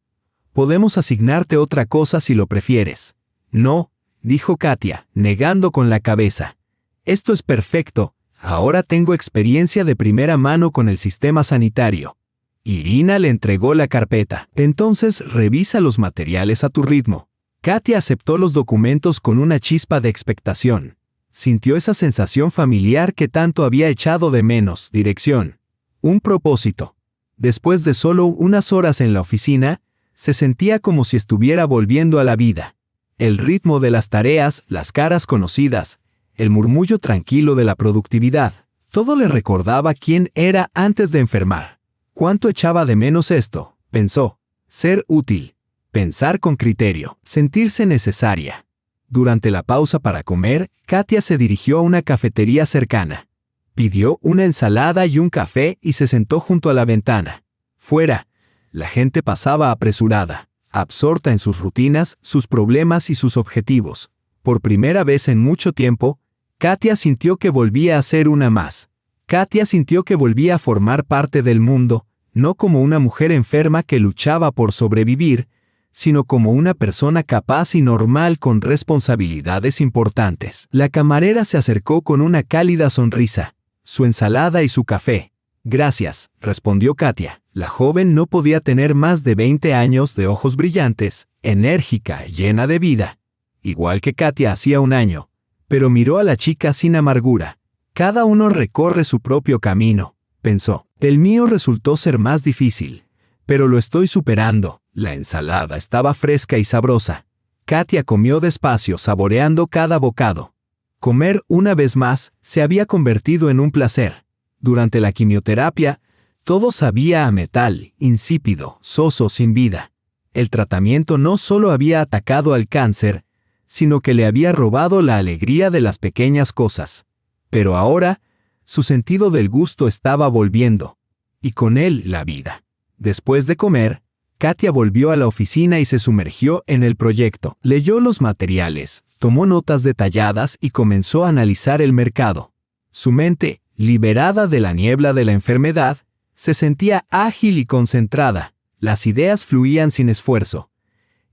Podemos asignarte otra cosa si lo prefieres». «No», dijo Katia, negando con la cabeza. «Esto es perfecto. Ahora tengo experiencia de primera mano con el sistema sanitario». Irina le entregó la carpeta. «Entonces revisa los materiales a tu ritmo». Katia aceptó los documentos con una chispa de expectación. Sintió esa sensación familiar que tanto había echado de menos. Dirección. Un propósito. Después de solo unas horas en la oficina, se sentía como si estuviera volviendo a la vida. El ritmo de las tareas, las caras conocidas, el murmullo tranquilo de la productividad, todo le recordaba quién era antes de enfermar. ¿Cuánto echaba de menos esto?, pensó. Ser útil. Pensar con criterio. Sentirse necesaria. Durante la pausa para comer, Katia se dirigió a una cafetería cercana. Pidió una ensalada y un café y se sentó junto a la ventana. Fuera, la gente pasaba apresurada, absorta en sus rutinas, sus problemas y sus objetivos. Por primera vez en mucho tiempo, Katia sintió que volvía a ser una más. Katia sintió que volvía a formar parte del mundo, no como una mujer enferma que luchaba por sobrevivir, sino como una persona capaz y normal con responsabilidades importantes. La camarera se acercó con una cálida sonrisa. «Su ensalada y su café». «Gracias», respondió Katia. La joven no podía tener más de 20 años, de ojos brillantes, enérgica, llena de vida. Igual que Katia hacía un año. Pero miró a la chica sin amargura. «Cada uno recorre su propio camino», pensó. «El mío resultó ser más difícil, Pero lo estoy superando. La ensalada estaba fresca y sabrosa. Katia comió despacio, saboreando cada bocado. Comer, una vez más, se había convertido en un placer. Durante la quimioterapia, todo sabía a metal, insípido, soso, sin vida. El tratamiento no solo había atacado al cáncer, sino que le había robado la alegría de las pequeñas cosas. Pero ahora, su sentido del gusto estaba volviendo. Y con él, la vida. Después de comer, Katia volvió a la oficina y se sumergió en el proyecto. Leyó los materiales, tomó notas detalladas y comenzó a analizar el mercado. Su mente, liberada de la niebla de la enfermedad, se sentía ágil y concentrada. Las ideas fluían sin esfuerzo.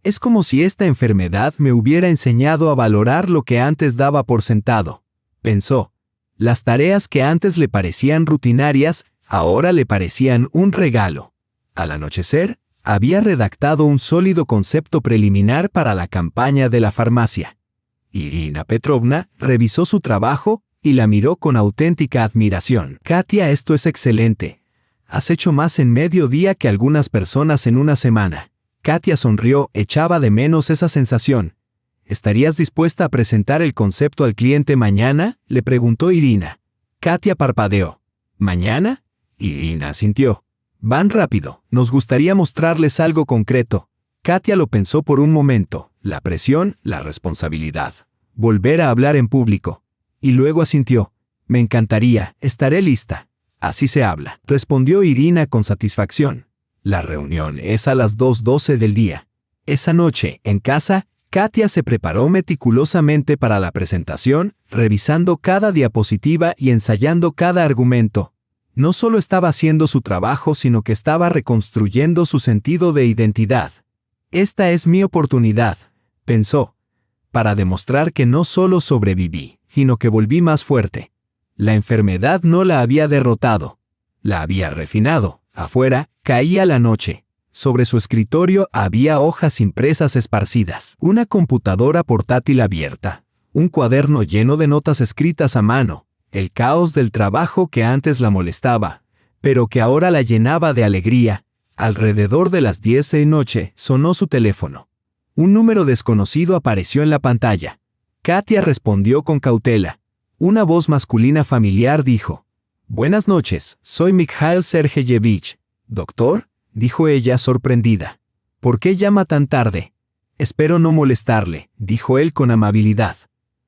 Es como si esta enfermedad me hubiera enseñado a valorar lo que antes daba por sentado, pensó. Las tareas que antes le parecían rutinarias, ahora le parecían un regalo. Al anochecer, había redactado un sólido concepto preliminar para la campaña de la farmacia. Irina Petrovna revisó su trabajo y la miró con auténtica admiración. Katia, esto es excelente. Has hecho más en medio día que algunas personas en una semana. Katia sonrió, echaba de menos esa sensación. ¿Estarías dispuesta a presentar el concepto al cliente mañana?, le preguntó Irina. Katia parpadeó. ¿Mañana? Irina asintió. Van rápido, nos gustaría mostrarles algo concreto. Katia lo pensó por un momento, la presión, la responsabilidad. Volver a hablar en público. Y luego asintió. Me encantaría, estaré lista. Así se habla, respondió Irina con satisfacción. La reunión es a las 2:12 del día. Esa noche, en casa, Katia se preparó meticulosamente para la presentación, revisando cada diapositiva y ensayando cada argumento. No solo estaba haciendo su trabajo, sino que estaba reconstruyendo su sentido de identidad. Esta es mi oportunidad, pensó, para demostrar que no solo sobreviví, sino que volví más fuerte. La enfermedad no la había derrotado, la había refinado. Afuera, caía la noche. Sobre su escritorio había hojas impresas esparcidas, una computadora portátil abierta, un cuaderno lleno de notas escritas a mano, el caos del trabajo que antes la molestaba, pero que ahora la llenaba de alegría. Alrededor de las 10 de la noche sonó su teléfono. Un número desconocido apareció en la pantalla. Katia respondió con cautela. Una voz masculina familiar dijo: «Buenas noches, soy Mikhail Sergeyevich». «¿Doctor?», dijo ella sorprendida. «¿Por qué llama tan tarde?». «Espero no molestarle», dijo él con amabilidad.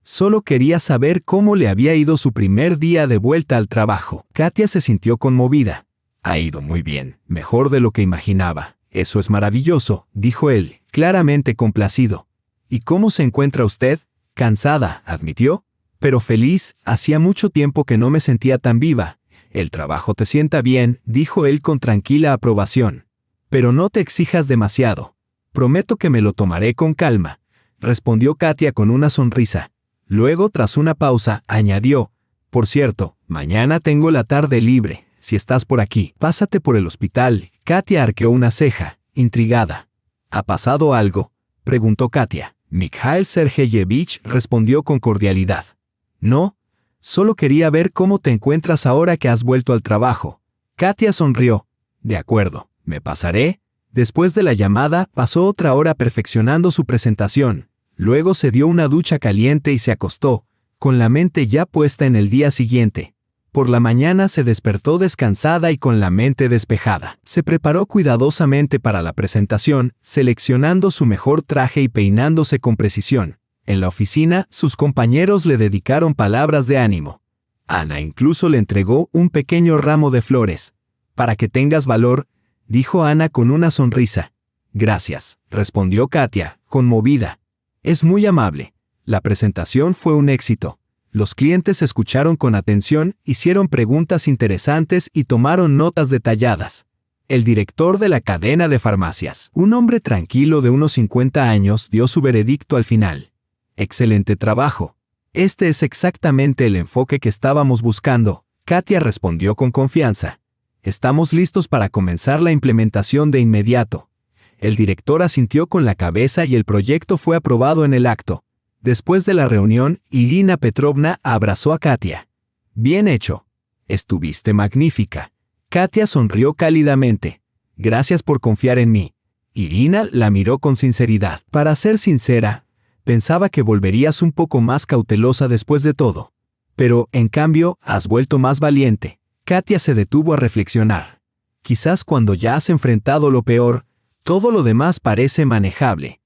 Solo quería saber cómo le había ido su primer día de vuelta al trabajo. Katia se sintió conmovida. «Ha ido muy bien, mejor de lo que imaginaba». «Eso es maravilloso», dijo él, claramente complacido. «¿Y cómo se encuentra usted?». «Cansada», admitió, «pero feliz, hacía mucho tiempo que no me sentía tan viva». «El trabajo te sienta bien», dijo él con tranquila aprobación. «Pero no te exijas demasiado. Prometo que me lo tomaré con calma», respondió Katia con una sonrisa. Luego, tras una pausa, añadió: «Por cierto, mañana tengo la tarde libre. Si estás por aquí, pásate por el hospital». Katia arqueó una ceja, intrigada. «¿Ha pasado algo?», preguntó Katia. Mikhail Sergeyevich respondió con cordialidad. «No, solo quería ver cómo te encuentras ahora que has vuelto al trabajo». Katia sonrió. «De acuerdo, me pasaré». Después de la llamada, pasó otra hora perfeccionando su presentación. Luego se dio una ducha caliente y se acostó, con la mente ya puesta en el día siguiente. Por la mañana se despertó descansada y con la mente despejada. Se preparó cuidadosamente para la presentación, seleccionando su mejor traje y peinándose con precisión. En la oficina, sus compañeros le dedicaron palabras de ánimo. Ana incluso le entregó un pequeño ramo de flores. «Para que tengas valor», dijo Ana con una sonrisa. «Gracias», respondió Katia, conmovida. «Es muy amable». La presentación fue un éxito. Los clientes escucharon con atención, hicieron preguntas interesantes y tomaron notas detalladas. El director de la cadena de farmacias, un hombre tranquilo de unos 50 años, dio su veredicto al final. «Excelente trabajo. Este es exactamente el enfoque que estábamos buscando», Katia respondió con confianza. «Estamos listos para comenzar la implementación de inmediato». El director asintió con la cabeza y el proyecto fue aprobado en el acto. Después de la reunión, Irina Petrovna abrazó a Katia. «Bien hecho. Estuviste magnífica». Katia sonrió cálidamente. Gracias por confiar en mí. Irina la miró con sinceridad. Para ser sincera, pensaba que volverías un poco más cautelosa después de todo. Pero, en cambio, has vuelto más valiente. Katia se detuvo a reflexionar. Quizás cuando ya has enfrentado lo peor, todo lo demás parece manejable.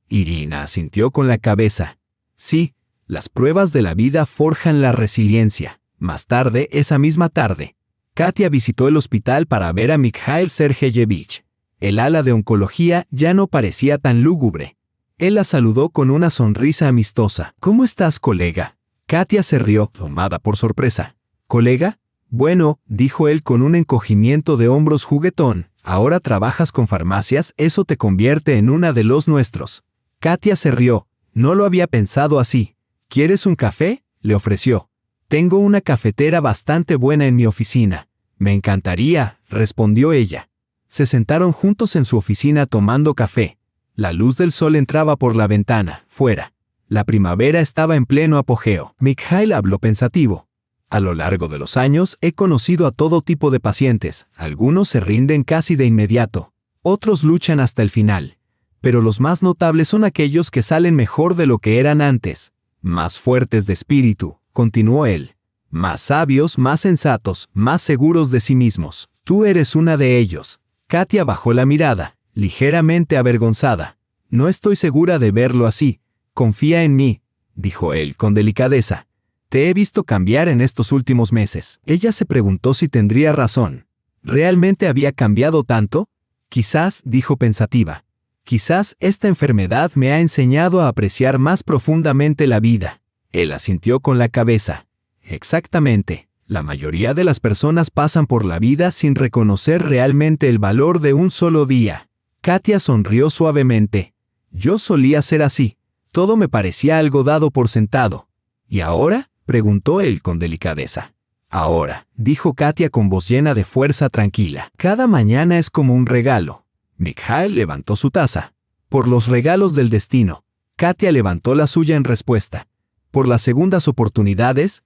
Irina asintió con la cabeza. Sí, las pruebas de la vida forjan la resiliencia. Más tarde, esa misma tarde, Katia visitó el hospital para ver a Mikhail Sergeyevich. El ala de oncología ya no parecía tan lúgubre. Él la saludó con una sonrisa amistosa. ¿Cómo estás, colega? Katia se rió, tomada por sorpresa. ¿Colega? Bueno, dijo él con un encogimiento de hombros juguetón. Ahora trabajas con farmacias, eso te convierte en una de los nuestros. Katia se rió. No lo había pensado así. ¿Quieres un café? Le ofreció. Tengo una cafetera bastante buena en mi oficina. Me encantaría, respondió ella. Se sentaron juntos en su oficina tomando café. La luz del sol entraba por la ventana, fuera. La primavera estaba en pleno apogeo. Mikhail habló pensativo. A lo largo de los años he conocido a todo tipo de pacientes. Algunos se rinden casi de inmediato. Otros luchan hasta el final. Pero los más notables son aquellos que salen mejor de lo que eran antes. Más fuertes de espíritu, continuó él. Más sabios, más sensatos, más seguros de sí mismos. Tú eres una de ellos. Katia bajó la mirada, ligeramente avergonzada. No estoy segura de verlo así. Confía en mí, dijo él con delicadeza. Te he visto cambiar en estos últimos meses. Ella se preguntó si tendría razón. ¿Realmente había cambiado tanto? Quizás, dijo pensativa. Quizás esta enfermedad me ha enseñado a apreciar más profundamente la vida. Él asintió con la cabeza. Exactamente. La mayoría de las personas pasan por la vida sin reconocer realmente el valor de un solo día. Katia sonrió suavemente. Yo solía ser así. Todo me parecía algo dado por sentado. ¿Y ahora? Preguntó él con delicadeza. Ahora, dijo Katia con voz llena de fuerza tranquila. Cada mañana es como un regalo. Mikhail levantó su taza. Por los regalos del destino. Katia levantó la suya en respuesta. Por las segundas oportunidades.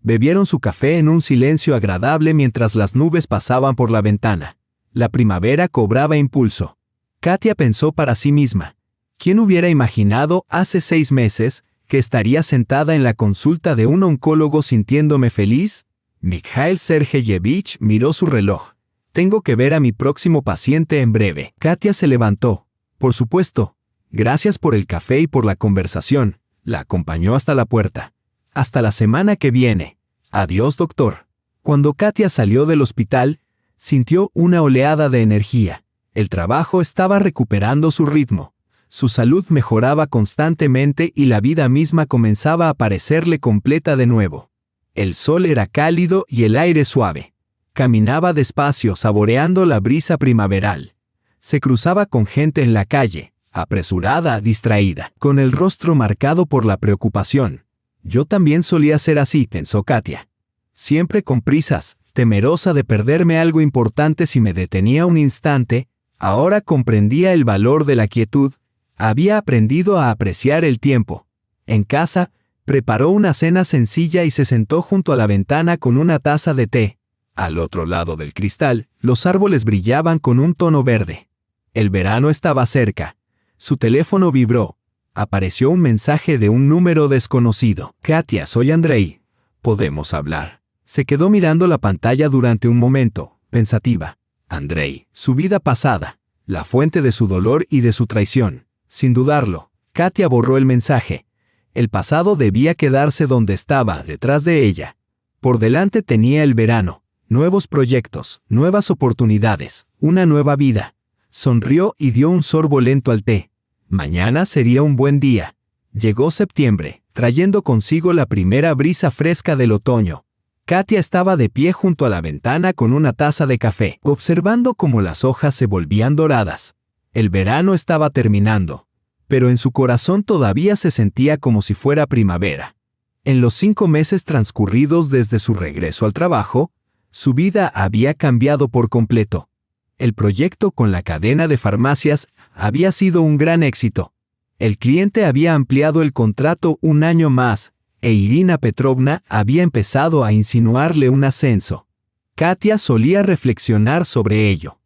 Bebieron su café en un silencio agradable mientras las nubes pasaban por la ventana. La primavera cobraba impulso. Katia pensó para sí misma. ¿Quién hubiera imaginado hace 6 meses que estaría sentada en la consulta de un oncólogo sintiéndome feliz? Mikhail Sergeyevich miró su reloj. Tengo que ver a mi próximo paciente en breve. Katia se levantó. Por supuesto. Gracias por el café y por la conversación. La acompañó hasta la puerta. Hasta la semana que viene. Adiós, doctor. Cuando Katia salió del hospital, sintió una oleada de energía. El trabajo estaba recuperando su ritmo. Su salud mejoraba constantemente y la vida misma comenzaba a parecerle completa de nuevo. El sol era cálido y el aire suave. Caminaba despacio, saboreando la brisa primaveral. Se cruzaba con gente en la calle, apresurada, distraída, con el rostro marcado por la preocupación. Yo también solía ser así, pensó Katia. Siempre con prisas, temerosa de perderme algo importante si me detenía un instante. Ahora comprendía el valor de la quietud. Había aprendido a apreciar el tiempo. En casa, preparó una cena sencilla y se sentó junto a la ventana con una taza de té. Al otro lado del cristal, los árboles brillaban con un tono verde. El verano estaba cerca. Su teléfono vibró. Apareció un mensaje de un número desconocido. Katia, soy Andrei. ¿Podemos hablar? Se quedó mirando la pantalla durante un momento, pensativa. Andrei, su vida pasada, la fuente de su dolor y de su traición. Sin dudarlo, Katia borró el mensaje. El pasado debía quedarse donde estaba, detrás de ella. Por delante tenía el verano, nuevos proyectos, nuevas oportunidades, una nueva vida. Sonrió y dio un sorbo lento al té. Mañana sería un buen día. Llegó septiembre, trayendo consigo la primera brisa fresca del otoño. Katia estaba de pie junto a la ventana con una taza de café, observando cómo las hojas se volvían doradas. El verano estaba terminando, pero en su corazón todavía se sentía como si fuera primavera. En los 5 meses transcurridos desde su regreso al trabajo, su vida había cambiado por completo. El proyecto con la cadena de farmacias había sido un gran éxito. El cliente había ampliado el contrato un año más, e Irina Petrovna había empezado a insinuarle un ascenso. Katia solía reflexionar sobre ello.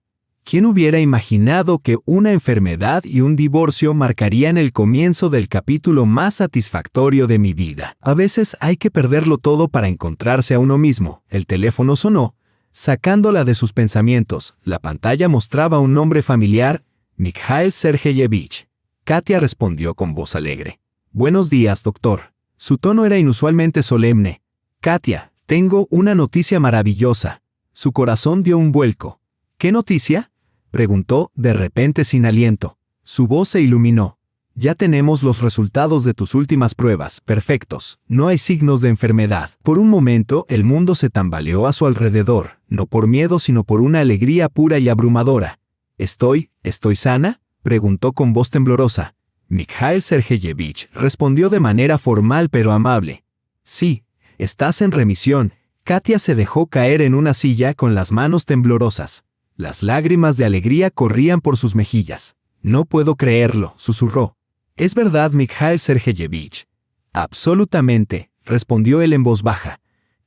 ¿Quién hubiera imaginado que una enfermedad y un divorcio marcarían el comienzo del capítulo más satisfactorio de mi vida? A veces hay que perderlo todo para encontrarse a uno mismo. El teléfono sonó, sacándola de sus pensamientos. La pantalla mostraba un nombre familiar, Mikhail Sergeyevich. Katia respondió con voz alegre. Buenos días, doctor. Su tono era inusualmente solemne. Katia, tengo una noticia maravillosa. Su corazón dio un vuelco. ¿Qué noticia?, preguntó, de repente sin aliento. Su voz se iluminó. Ya tenemos los resultados de tus últimas pruebas, perfectos. No hay signos de enfermedad. Por un momento, el mundo se tambaleó a su alrededor, no por miedo sino por una alegría pura y abrumadora. ¿Estoy sana?, preguntó con voz temblorosa. Mikhail Sergeyevich respondió de manera formal pero amable. Sí, estás en remisión. Katia se dejó caer en una silla con las manos temblorosas. Las lágrimas de alegría corrían por sus mejillas. No puedo creerlo, susurró. ¿Es verdad, Mikhail Sergeyevich? Absolutamente, respondió él en voz baja.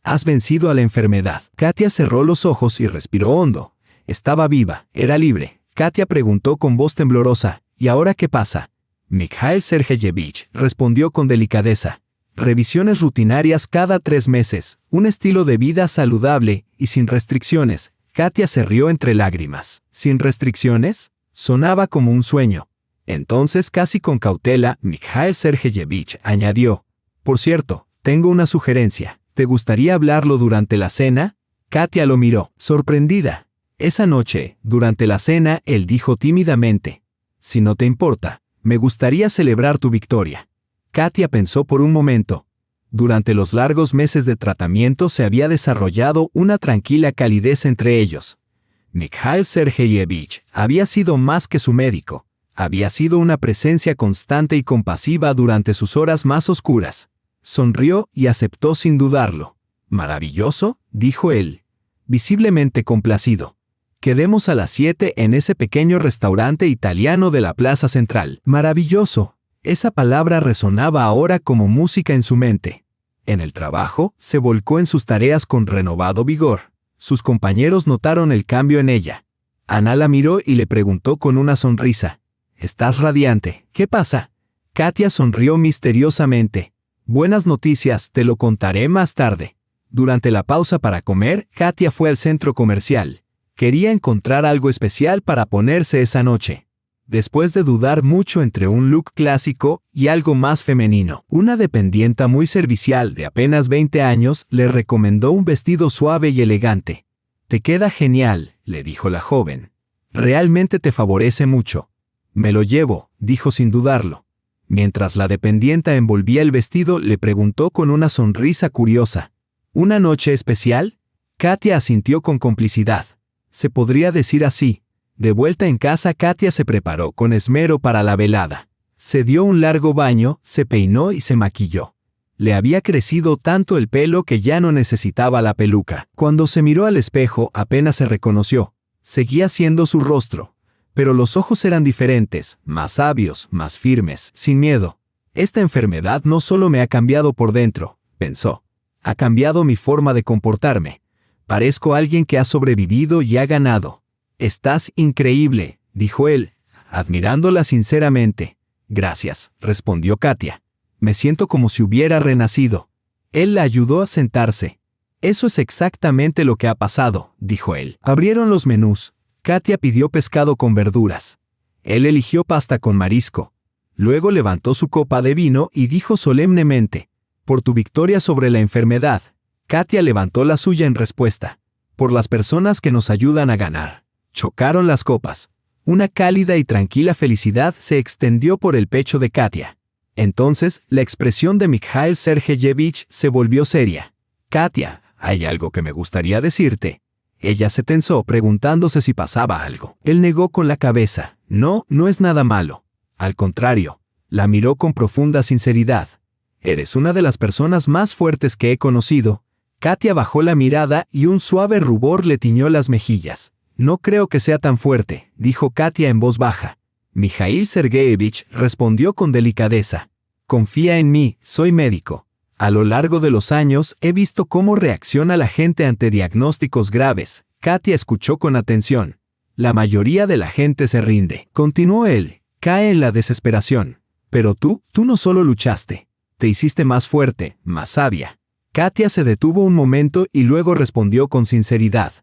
Has vencido a la enfermedad. Katia cerró los ojos y respiró hondo. Estaba viva, era libre. Katia preguntó con voz temblorosa, ¿y ahora qué pasa? Mikhail Sergeyevich respondió con delicadeza. Revisiones rutinarias cada 3 meses, un estilo de vida saludable y sin restricciones. Katia se rió entre lágrimas. ¿Sin restricciones? Sonaba como un sueño. Entonces, casi con cautela, Mikhail Sergeyevich añadió. Por cierto, tengo una sugerencia. ¿Te gustaría hablarlo durante la cena? Katia lo miró, sorprendida. Esa noche, durante la cena, él dijo tímidamente. Si no te importa, me gustaría celebrar tu victoria. Katia pensó por un momento. Durante los largos meses de tratamiento se había desarrollado una tranquila calidez entre ellos. Mikhail Sergeyevich había sido más que su médico. Había sido una presencia constante y compasiva durante sus horas más oscuras. Sonrió y aceptó sin dudarlo. «Maravilloso», dijo él, visiblemente complacido. «Quedemos a las 7 en ese pequeño restaurante italiano de la Plaza Central». Maravilloso. Esa palabra resonaba ahora como música en su mente. En el trabajo, se volcó en sus tareas con renovado vigor. Sus compañeros notaron el cambio en ella. Ana la miró y le preguntó con una sonrisa. «Estás radiante. ¿Qué pasa?» Katia sonrió misteriosamente. «Buenas noticias, te lo contaré más tarde». Durante la pausa para comer, Katia fue al centro comercial. Quería encontrar algo especial para ponerse esa noche. Después de dudar mucho entre un look clásico y algo más femenino, una dependienta muy servicial de apenas 20 años le recomendó un vestido suave y elegante. «Te queda genial», le dijo la joven. «Realmente te favorece mucho». «Me lo llevo», dijo sin dudarlo. Mientras la dependienta envolvía el vestido, le preguntó con una sonrisa curiosa. «¿Una noche especial?» Katia asintió con complicidad. Se podría decir así. De vuelta en casa, Katia se preparó con esmero para la velada. Se dio un largo baño, se peinó y se maquilló. Le había crecido tanto el pelo que ya no necesitaba la peluca. Cuando se miró al espejo, apenas se reconoció. Seguía siendo su rostro, pero los ojos eran diferentes, más sabios, más firmes, sin miedo. Esta enfermedad no solo me ha cambiado por dentro, pensó. Ha cambiado mi forma de comportarme. Parezco alguien que ha sobrevivido y ha ganado. «Estás increíble», dijo él, admirándola sinceramente. «Gracias», respondió Katia. «Me siento como si hubiera renacido». Él la ayudó a sentarse. «Eso es exactamente lo que ha pasado», dijo él. Abrieron los menús. Katia pidió pescado con verduras. Él eligió pasta con marisco. Luego levantó su copa de vino y dijo solemnemente, «Por tu victoria sobre la enfermedad». Katia levantó la suya en respuesta. «Por las personas que nos ayudan a ganar». Chocaron las copas. Una cálida y tranquila felicidad se extendió por el pecho de Katia. Entonces, la expresión de Mikhail Sergeyevich se volvió seria. «Katia, hay algo que me gustaría decirte». Ella se tensó preguntándose si pasaba algo. Él negó con la cabeza. «No, no es nada malo». Al contrario, la miró con profunda sinceridad. «Eres una de las personas más fuertes que he conocido». Katia bajó la mirada y un suave rubor le tiñó las mejillas. «No creo que sea tan fuerte», dijo Katia en voz baja. Mikhail Sergeyevich respondió con delicadeza. «Confía en mí, soy médico. A lo largo de los años he visto cómo reacciona la gente ante diagnósticos graves». Katia escuchó con atención. La mayoría de la gente se rinde. Continuó él, cae en la desesperación. Pero tú no solo luchaste. Te hiciste más fuerte, más sabia. Katia se detuvo un momento y luego respondió con sinceridad.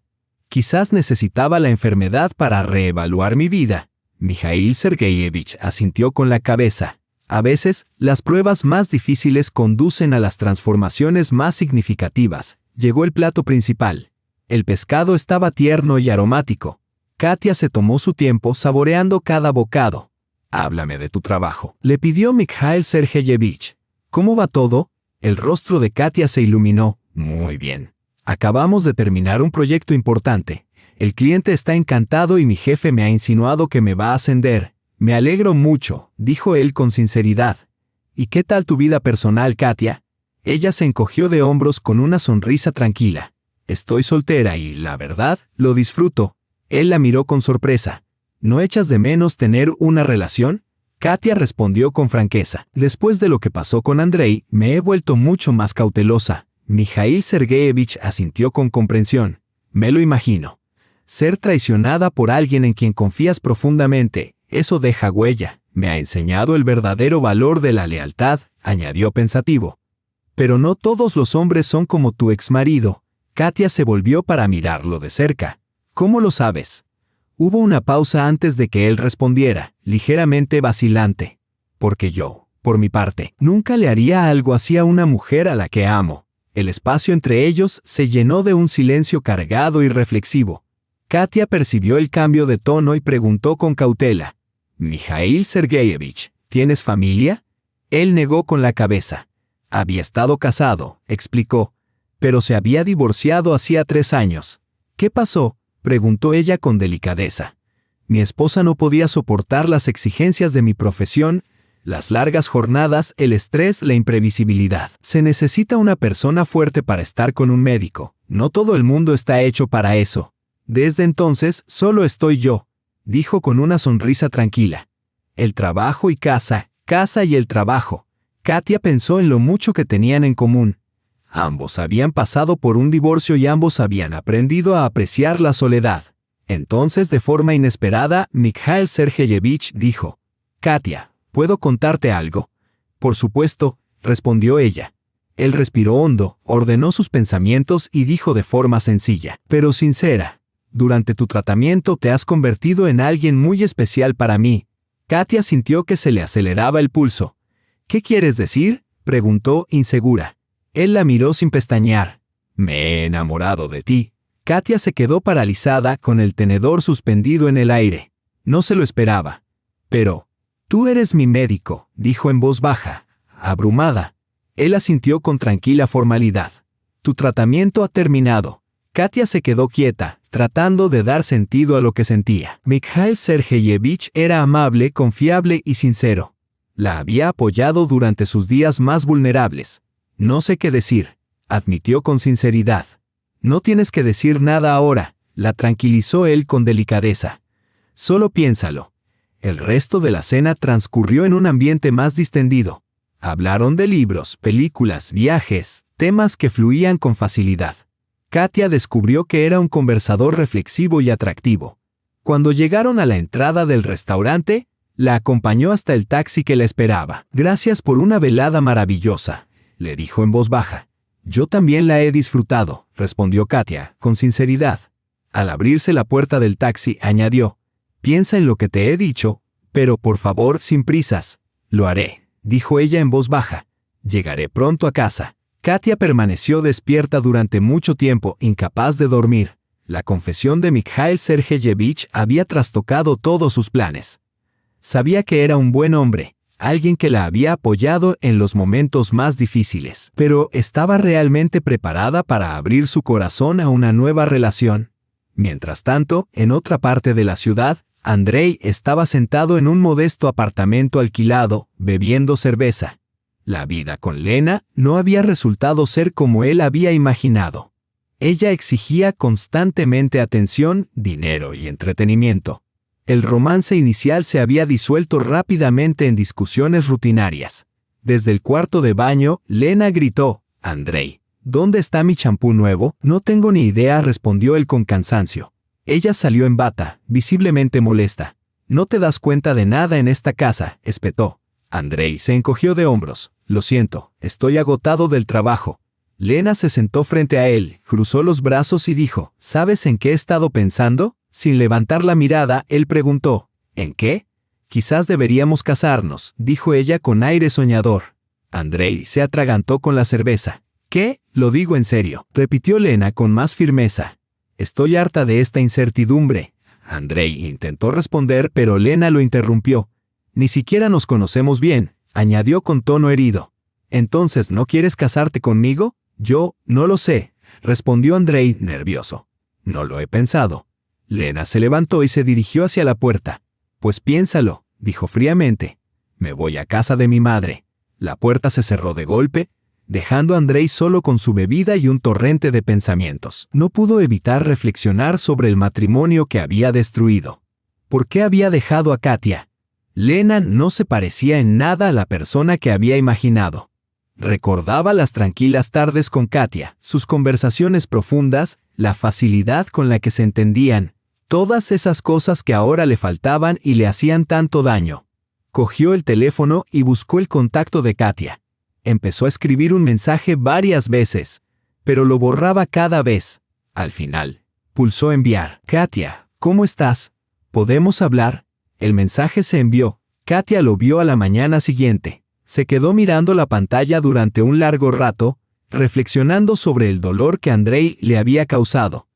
Quizás necesitaba la enfermedad para reevaluar mi vida. Mikhail Sergeyevich asintió con la cabeza. A veces, las pruebas más difíciles conducen a las transformaciones más significativas. Llegó el plato principal. El pescado estaba tierno y aromático. Katia se tomó su tiempo saboreando cada bocado. «Háblame de tu trabajo», le pidió Mikhail Sergeyevich. «¿Cómo va todo?» El rostro de Katia se iluminó. «Muy bien. Acabamos de terminar un proyecto importante. El cliente está encantado y mi jefe me ha insinuado que me va a ascender. Me alegro mucho», dijo él con sinceridad. «¿Y qué tal tu vida personal, Katia?» Ella se encogió de hombros con una sonrisa tranquila. «Estoy soltera y, la verdad, lo disfruto». Él la miró con sorpresa. «¿No echas de menos tener una relación?» Katia respondió con franqueza. «Después de lo que pasó con Andrei, me he vuelto mucho más cautelosa». Mikhail Sergeyevich asintió con comprensión. «Me lo imagino. Ser traicionada por alguien en quien confías profundamente, eso deja huella. Me ha enseñado el verdadero valor de la lealtad», añadió pensativo. «Pero no todos los hombres son como tu exmarido». Katia se volvió para mirarlo de cerca. «¿Cómo lo sabes?» Hubo una pausa antes de que él respondiera, ligeramente vacilante. «Porque yo, por mi parte, nunca le haría algo así a una mujer a la que amo». El espacio entre ellos se llenó de un silencio cargado y reflexivo. Katia percibió el cambio de tono y preguntó con cautela. «Mikhail Sergeyevich, ¿tienes familia?» Él negó con la cabeza. «Había estado casado», explicó, «pero se había divorciado hacía 3 años». «¿Qué pasó?», preguntó ella con delicadeza. «Mi esposa no podía soportar las exigencias de mi profesión, las largas jornadas, el estrés, la imprevisibilidad. Se necesita una persona fuerte para estar con un médico. No todo el mundo está hecho para eso. Desde entonces, solo estoy yo», dijo con una sonrisa tranquila. «El trabajo y casa y el trabajo». Katia pensó en lo mucho que tenían en común. Ambos habían pasado por un divorcio y ambos habían aprendido a apreciar la soledad. Entonces, de forma inesperada, Mikhail Sergeyevich dijo: «Katia, ¿puedo contarte algo?» «Por supuesto», respondió ella. Él respiró hondo, ordenó sus pensamientos y dijo de forma sencilla, pero sincera: «Durante tu tratamiento te has convertido en alguien muy especial para mí». Katia sintió que se le aceleraba el pulso. «¿Qué quieres decir?», preguntó, insegura. Él la miró sin pestañear. «Me he enamorado de ti». Katia se quedó paralizada con el tenedor suspendido en el aire. No se lo esperaba. «Pero, tú eres mi médico», dijo en voz baja, abrumada. Él asintió con tranquila formalidad. «Tu tratamiento ha terminado». Katia se quedó quieta, tratando de dar sentido a lo que sentía. Mikhail Sergeyevich era amable, confiable y sincero. La había apoyado durante sus días más vulnerables. «No sé qué decir», admitió con sinceridad. «No tienes que decir nada ahora», la tranquilizó él con delicadeza. «Solo piénsalo». El resto de la cena transcurrió en un ambiente más distendido. Hablaron de libros, películas, viajes, temas que fluían con facilidad. Katia descubrió que era un conversador reflexivo y atractivo. Cuando llegaron a la entrada del restaurante, la acompañó hasta el taxi que la esperaba. «Gracias por una velada maravillosa», le dijo en voz baja. «Yo también la he disfrutado», respondió Katia, con sinceridad. Al abrirse la puerta del taxi, añadió: «Piensa en lo que te he dicho, pero por favor, sin prisas». «Lo haré», dijo ella en voz baja. «Llegaré pronto a casa». Katia permaneció despierta durante mucho tiempo, incapaz de dormir. La confesión de Mikhail Sergeyevich había trastocado todos sus planes. Sabía que era un buen hombre, alguien que la había apoyado en los momentos más difíciles, pero ¿estaba realmente preparada para abrir su corazón a una nueva relación? Mientras tanto, en otra parte de la ciudad, Andrei estaba sentado en un modesto apartamento alquilado, bebiendo cerveza. La vida con Lena no había resultado ser como él había imaginado. Ella exigía constantemente atención, dinero y entretenimiento. El romance inicial se había disuelto rápidamente en discusiones rutinarias. Desde el cuarto de baño, Lena gritó: «Andrei, ¿dónde está mi champú nuevo?» «No tengo ni idea», respondió él con cansancio. Ella salió en bata, visiblemente molesta. «No te das cuenta de nada en esta casa», espetó. Andrei se encogió de hombros. «Lo siento, estoy agotado del trabajo». Lena se sentó frente a él, cruzó los brazos y dijo, «¿Sabes en qué he estado pensando?». Sin levantar la mirada, él preguntó, «¿En qué?». «Quizás deberíamos casarnos», dijo ella con aire soñador. Andrei se atragantó con la cerveza. «¿Qué? Lo digo en serio», repitió Lena con más firmeza. «Estoy harta de esta incertidumbre». Andrei intentó responder, pero Lena lo interrumpió. «Ni siquiera nos conocemos bien», añadió con tono herido. «¿Entonces no quieres casarte conmigo?». «Yo, no lo sé», respondió Andrei, nervioso. «No lo he pensado». Lena se levantó y se dirigió hacia la puerta. «Pues piénsalo», dijo fríamente. «Me voy a casa de mi madre». La puerta se cerró de golpe, dejando a Andrei solo con su bebida y un torrente de pensamientos. No pudo evitar reflexionar sobre el matrimonio que había destruido. ¿Por qué había dejado a Katia? Lena no se parecía en nada a la persona que había imaginado. Recordaba las tranquilas tardes con Katia, sus conversaciones profundas, la facilidad con la que se entendían, todas esas cosas que ahora le faltaban y le hacían tanto daño. Cogió el teléfono y buscó el contacto de Katia. Empezó a escribir un mensaje varias veces, pero lo borraba cada vez. Al final, pulsó enviar. «Katia, ¿cómo estás? ¿Podemos hablar?». El mensaje se envió. Katia lo vio a la mañana siguiente. Se quedó mirando la pantalla durante un largo rato, reflexionando sobre el dolor que Andrei le había causado.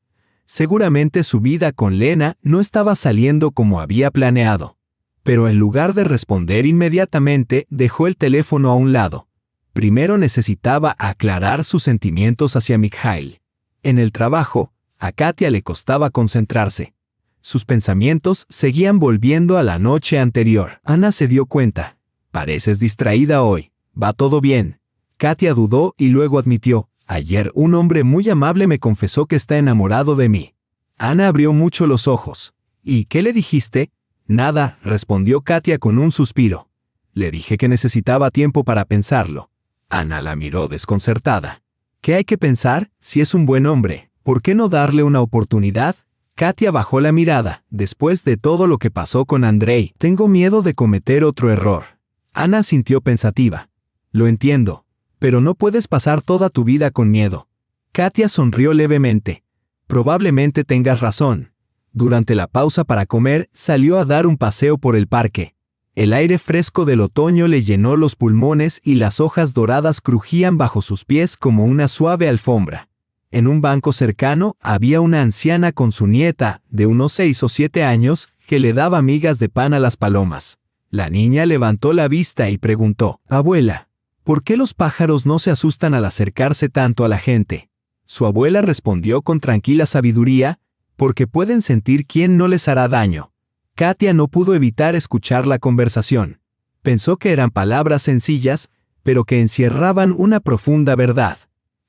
Seguramente su vida con Lena no estaba saliendo como había planeado. Pero en lugar de responder inmediatamente, dejó el teléfono a un lado. Primero necesitaba aclarar sus sentimientos hacia Mikhail. En el trabajo, a Katia le costaba concentrarse. Sus pensamientos seguían volviendo a la noche anterior. Ana se dio cuenta. «Pareces distraída hoy. ¿Va todo bien?». Katia dudó y luego admitió, «Ayer un hombre muy amable me confesó que está enamorado de mí». Ana abrió mucho los ojos. «¿Y qué le dijiste?». «Nada», respondió Katia con un suspiro. «Le dije que necesitaba tiempo para pensarlo». Ana la miró desconcertada. «¿Qué hay que pensar? Si es un buen hombre, ¿por qué no darle una oportunidad?». Katia bajó la mirada. «Después de todo lo que pasó con Andrei, tengo miedo de cometer otro error». Ana sintió pensativa. «Lo entiendo, pero no puedes pasar toda tu vida con miedo». Katia sonrió levemente. «Probablemente tengas razón». Durante la pausa para comer, salió a dar un paseo por el parque. El aire fresco del otoño le llenó los pulmones y las hojas doradas crujían bajo sus pies como una suave alfombra. En un banco cercano había una anciana con su nieta, de unos 6 o 7 años, que le daba migas de pan a las palomas. La niña levantó la vista y preguntó, «Abuela, ¿por qué los pájaros no se asustan al acercarse tanto a la gente?». Su abuela respondió con tranquila sabiduría, «Porque pueden sentir quién no les hará daño». Katia no pudo evitar escuchar la conversación. Pensó que eran palabras sencillas, pero que encierraban una profunda verdad.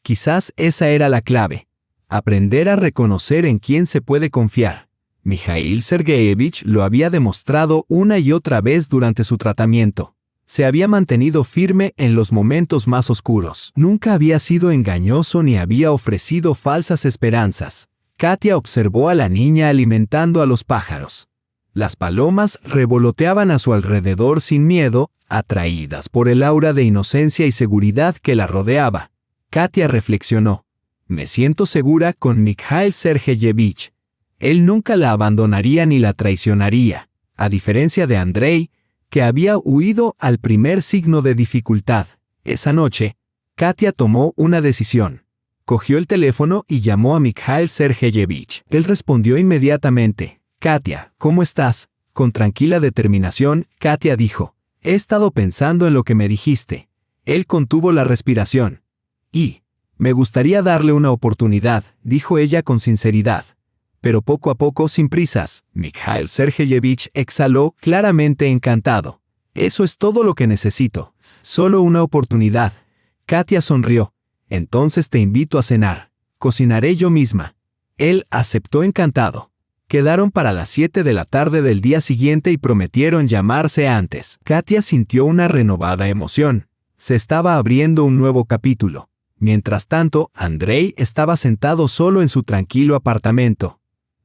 Quizás esa era la clave. Aprender a reconocer en quién se puede confiar. Mikhail Sergeyevich lo había demostrado una y otra vez durante su tratamiento. Se había mantenido firme en los momentos más oscuros. Nunca había sido engañoso ni había ofrecido falsas esperanzas. Katia observó a la niña alimentando a los pájaros. Las palomas revoloteaban a su alrededor sin miedo, atraídas por el aura de inocencia y seguridad que la rodeaba. Katia reflexionó. «Me siento segura con Mikhail Sergeyevich. Él nunca la abandonaría ni la traicionaría, a diferencia de Andrei, que había huido al primer signo de dificultad». Esa noche, Katia tomó una decisión. Cogió el teléfono y llamó a Mikhail Sergeyevich. Él respondió inmediatamente. «Katia, ¿cómo estás?». Con tranquila determinación, Katia dijo, «He estado pensando en lo que me dijiste». Él contuvo la respiración. «Me gustaría darle una oportunidad», dijo ella con sinceridad. «Pero poco a poco, sin prisas». Mikhail Sergeyevich exhaló, claramente encantado. «Eso es todo lo que necesito. Solo una oportunidad». Katia sonrió. «Entonces te invito a cenar. Cocinaré yo misma». Él aceptó encantado. Quedaron para las 7 de la tarde del día siguiente y prometieron llamarse antes. Katia sintió una renovada emoción. Se estaba abriendo un nuevo capítulo. Mientras tanto, Andrei estaba sentado solo en su tranquilo apartamento.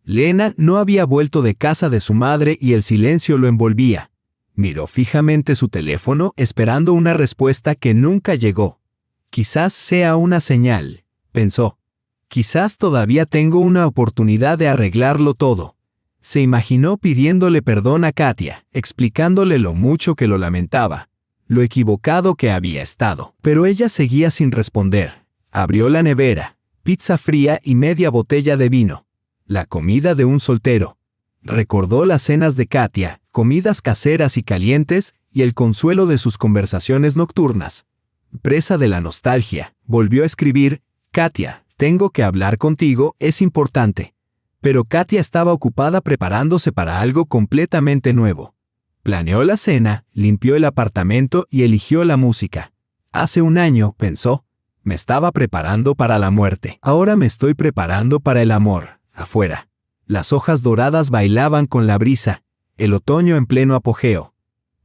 Lena no había vuelto de casa de su madre y el silencio lo envolvía. Miró fijamente su teléfono esperando una respuesta que nunca llegó. Quizás sea una señal, pensó. Quizás todavía tengo una oportunidad de arreglarlo todo. Se imaginó pidiéndole perdón a Katia, explicándole lo mucho que lo lamentaba, lo equivocado que había estado. Pero ella seguía sin responder. Abrió la nevera, pizza fría y media botella de vino. La comida de un soltero. Recordó las cenas de Katia, comidas caseras y calientes, y el consuelo de sus conversaciones nocturnas. Presa de la nostalgia, volvió a escribir: Katia, tengo que hablar contigo, es importante. Pero Katia estaba ocupada preparándose para algo completamente nuevo. Planeó la cena, limpió el apartamento y eligió la música. Hace un año, pensó, me estaba preparando para la muerte. Ahora me estoy preparando para el amor. Afuera. Las hojas doradas bailaban con la brisa, el otoño en pleno apogeo.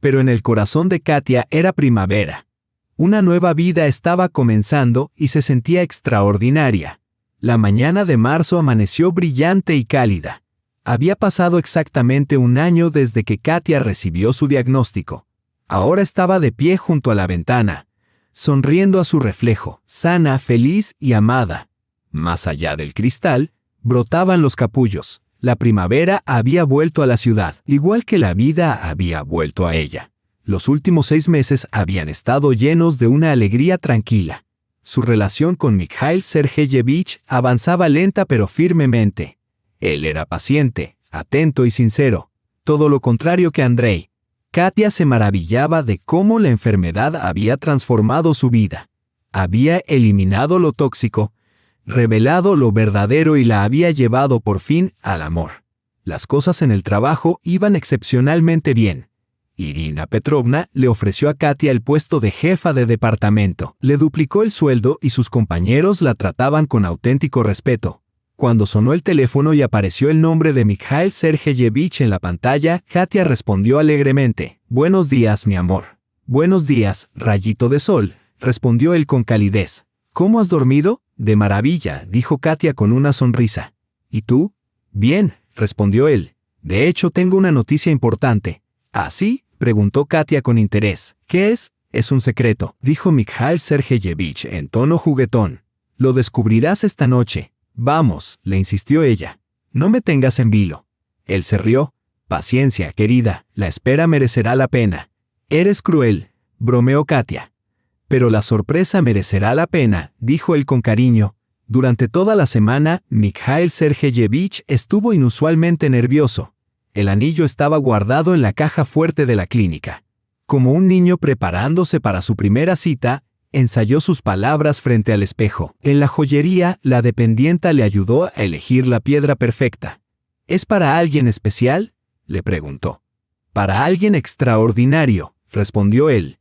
Pero en el corazón de Katia era primavera. Una nueva vida estaba comenzando y se sentía extraordinaria. La mañana de marzo amaneció brillante y cálida. Había pasado exactamente un año desde que Katia recibió su diagnóstico. Ahora estaba de pie junto a la ventana, sonriendo a su reflejo, sana, feliz y amada. Más allá del cristal, brotaban los capullos. La primavera había vuelto a la ciudad, igual que la vida había vuelto a ella. Los últimos 6 meses habían estado llenos de una alegría tranquila. Su relación con Mikhail Sergeyevich avanzaba lenta pero firmemente. Él era paciente, atento y sincero, todo lo contrario que Andrei. Katia se maravillaba de cómo la enfermedad había transformado su vida. Había eliminado lo tóxico, revelado lo verdadero y la había llevado por fin al amor. Las cosas en el trabajo iban excepcionalmente bien. Irina Petrovna le ofreció a Katia el puesto de jefa de departamento. Le duplicó el sueldo y sus compañeros la trataban con auténtico respeto. Cuando sonó el teléfono y apareció el nombre de Mikhail Sergeyevich en la pantalla, Katia respondió alegremente: «Buenos días, mi amor». «Buenos días, rayito de sol», respondió él con calidez. «¿Cómo has dormido?» «De maravilla», dijo Katia con una sonrisa. «¿Y tú?» «Bien», respondió él. «De hecho, tengo una noticia importante». «¿Ah, sí?», preguntó Katia con interés. «¿Qué es?» «Es un secreto», dijo Mikhail Sergeyevich en tono juguetón. «Lo descubrirás esta noche». «Vamos», le insistió ella. «No me tengas en vilo». Él se rió. «Paciencia, querida, la espera merecerá la pena». «Eres cruel», bromeó Katia. «Pero la sorpresa merecerá la pena», dijo él con cariño. Durante toda la semana, Mikhail Sergeyevich estuvo inusualmente nervioso. El anillo estaba guardado en la caja fuerte de la clínica. Como un niño preparándose para su primera cita, ensayó sus palabras frente al espejo. En la joyería, la dependienta le ayudó a elegir la piedra perfecta. ¿Es para alguien especial?, le preguntó. «Para alguien extraordinario», respondió él.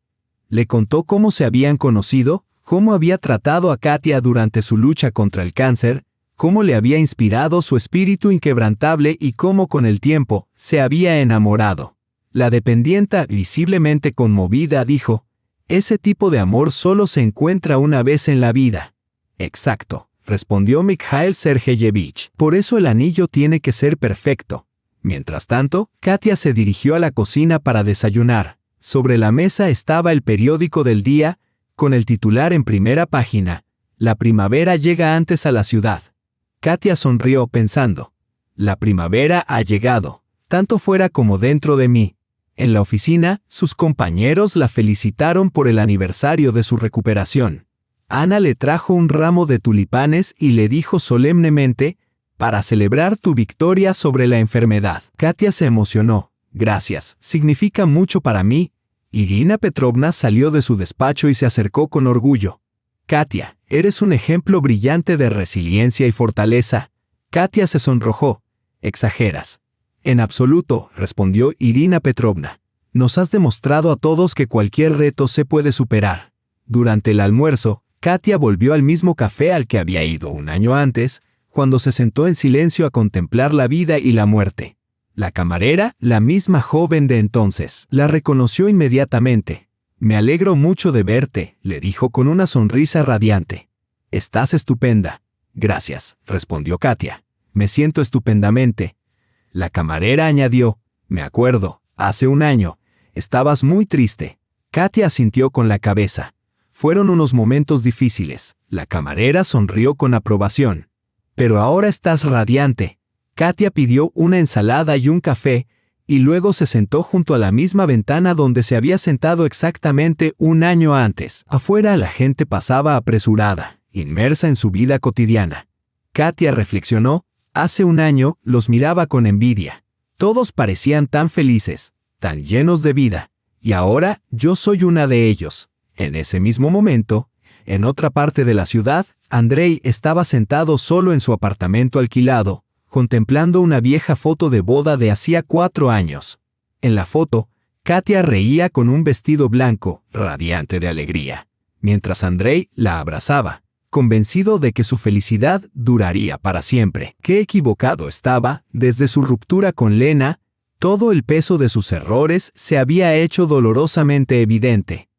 Le contó cómo se habían conocido, cómo había tratado a Katia durante su lucha contra el cáncer, cómo le había inspirado su espíritu inquebrantable y cómo con el tiempo se había enamorado. La dependienta, visiblemente conmovida, dijo: «Ese tipo de amor solo se encuentra una vez en la vida». «Exacto», respondió Mikhail Sergeyevich. «Por eso el anillo tiene que ser perfecto». Mientras tanto, Katia se dirigió a la cocina para desayunar. Sobre la mesa estaba el periódico del día, con el titular en primera página: «La primavera llega antes a la ciudad». Katia sonrió pensando: «La primavera ha llegado, tanto fuera como dentro de mí». En la oficina, sus compañeros la felicitaron por el aniversario de su recuperación. Ana le trajo un ramo de tulipanes y le dijo solemnemente: «Para celebrar tu victoria sobre la enfermedad». Katia se emocionó. «Gracias, significa mucho para mí». Irina Petrovna salió de su despacho y se acercó con orgullo. «Katia, eres un ejemplo brillante de resiliencia y fortaleza». Katia se sonrojó. «Exageras». «En absoluto», respondió Irina Petrovna. «Nos has demostrado a todos que cualquier reto se puede superar». Durante el almuerzo, Katia volvió al mismo café al que había ido un año antes, cuando se sentó en silencio a contemplar la vida y la muerte. La camarera, la misma joven de entonces, la reconoció inmediatamente. «Me alegro mucho de verte», le dijo con una sonrisa radiante. «Estás estupenda». «Gracias», respondió Katia. Me siento estupendamente. La camarera añadió, me acuerdo, hace un año, estabas muy triste. Katia asintió con la cabeza. Fueron unos momentos difíciles. La camarera sonrió con aprobación. Pero ahora estás radiante. Katia pidió una ensalada y un café, y luego se sentó junto a la misma ventana donde se había sentado exactamente un año antes. Afuera la gente pasaba apresurada, inmersa en su vida cotidiana. Katia reflexionó, hace un año los miraba con envidia. Todos parecían tan felices, tan llenos de vida, y ahora yo soy una de ellos. En ese mismo momento, en otra parte de la ciudad, Andrei estaba sentado solo en su apartamento alquilado, contemplando una vieja foto de boda de hacía 4 años. En la foto, Katia reía con un vestido blanco, radiante de alegría, mientras Andrei la abrazaba, convencido de que su felicidad duraría para siempre. Qué equivocado estaba. Desde su ruptura con Lena, todo el peso de sus errores se había hecho dolorosamente evidente.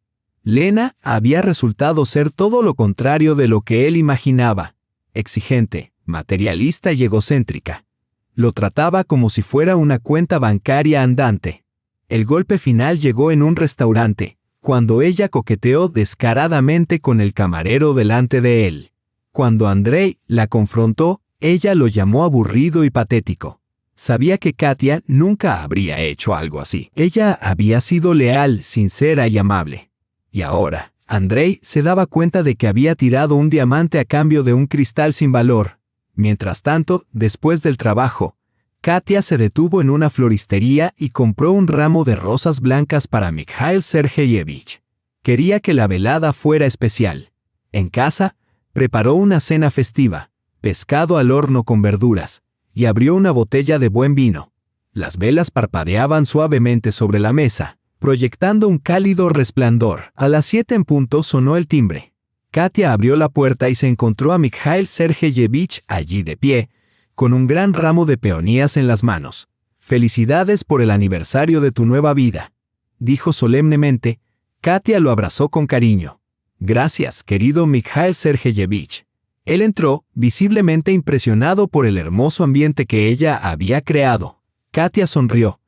Lena había resultado ser todo lo contrario de lo que él imaginaba: exigente, materialista y egocéntrica. Lo trataba como si fuera una cuenta bancaria andante. El golpe final llegó en un restaurante, cuando ella coqueteó descaradamente con el camarero delante de él. Cuando Andrei la confrontó, ella lo llamó aburrido y patético. Sabía que Katia nunca habría hecho algo así. Ella había sido leal, sincera y amable. Y ahora, Andrei se daba cuenta de que había tirado un diamante a cambio de un cristal sin valor. Mientras tanto, después del trabajo, Katia se detuvo en una floristería y compró un ramo de rosas blancas para Mikhail Sergeyevich. Quería que la velada fuera especial. En casa, preparó una cena festiva, pescado al horno con verduras, y abrió una botella de buen vino. Las velas parpadeaban suavemente sobre la mesa, proyectando un cálido resplandor. A las 7 en punto sonó el timbre. Katia abrió la puerta y se encontró a Mikhail Sergeyevich allí de pie, con un gran ramo de peonías en las manos. «Felicidades por el aniversario de tu nueva vida», dijo solemnemente. Katia lo abrazó con cariño. «Gracias, querido Mikhail Sergeyevich». Él entró, visiblemente impresionado por el hermoso ambiente que ella había creado. Katia sonrió.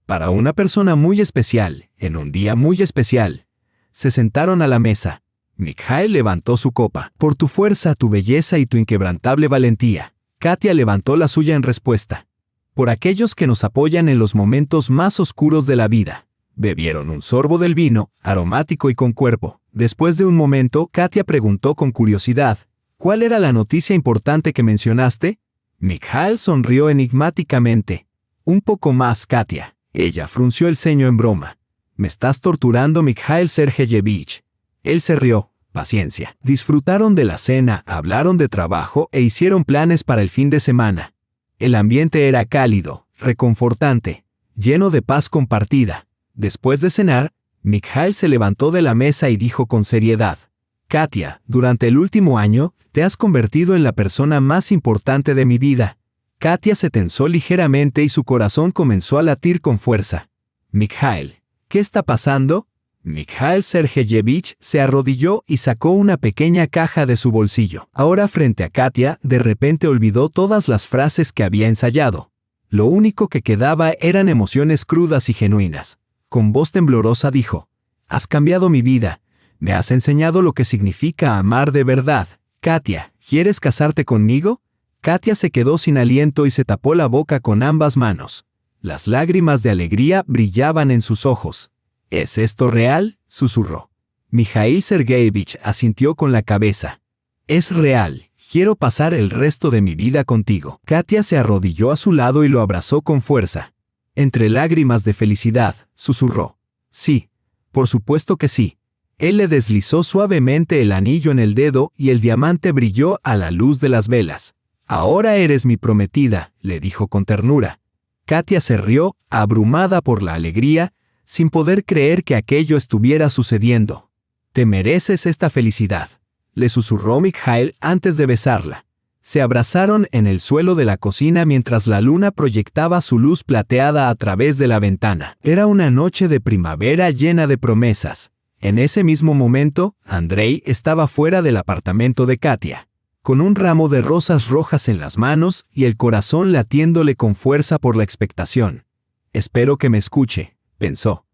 Para una persona muy especial, en un día muy especial. Se sentaron a la mesa. Mikhail levantó su copa. «Por tu fuerza, tu belleza y tu inquebrantable valentía». Katia levantó la suya en respuesta. «Por aquellos que nos apoyan en los momentos más oscuros de la vida». Bebieron un sorbo del vino, aromático y con cuerpo. Después de un momento, Katia preguntó con curiosidad: «¿Cuál era la noticia importante que mencionaste?» Mikhail sonrió enigmáticamente. «Un poco más, Katia». Ella frunció el ceño en broma. «¿Me estás torturando, Mikhail Sergeyevich?» Él se rió. «Paciencia». Disfrutaron de la cena, hablaron de trabajo e hicieron planes para el fin de semana. El ambiente era cálido, reconfortante, lleno de paz compartida. Después de cenar, Mikhail se levantó de la mesa y dijo con seriedad: «Katia, durante el último año, te has convertido en la persona más importante de mi vida». Katia se tensó ligeramente y su corazón comenzó a latir con fuerza. «Mikhail, ¿qué está pasando?» Mikhail Sergeyevich se arrodilló y sacó una pequeña caja de su bolsillo. Ahora, frente a Katia, de repente olvidó todas las frases que había ensayado. Lo único que quedaba eran emociones crudas y genuinas. Con voz temblorosa dijo: «Has cambiado mi vida. Me has enseñado lo que significa amar de verdad. Katia, ¿quieres casarte conmigo?» Katia se quedó sin aliento y se tapó la boca con ambas manos. Las lágrimas de alegría brillaban en sus ojos. «¿Es esto real?», susurró. Mikhail Sergeyevich asintió con la cabeza. «Es real. Quiero pasar el resto de mi vida contigo». Katia se arrodilló a su lado y lo abrazó con fuerza. Entre lágrimas de felicidad, susurró: «Sí, por supuesto que sí». Él le deslizó suavemente el anillo en el dedo y el diamante brilló a la luz de las velas. «Ahora eres mi prometida», le dijo con ternura. Katia se rió, abrumada por la alegría, sin poder creer que aquello estuviera sucediendo. «Te mereces esta felicidad», le susurró Mikhail antes de besarla. Se abrazaron en el suelo de la cocina mientras la luna proyectaba su luz plateada a través de la ventana. Era una noche de primavera llena de promesas. En ese mismo momento, Andrei estaba fuera del apartamento de Katia. con un ramo de rosas rojas en las manos y el corazón latiéndole con fuerza por la expectación. Espero que me escuche, pensó.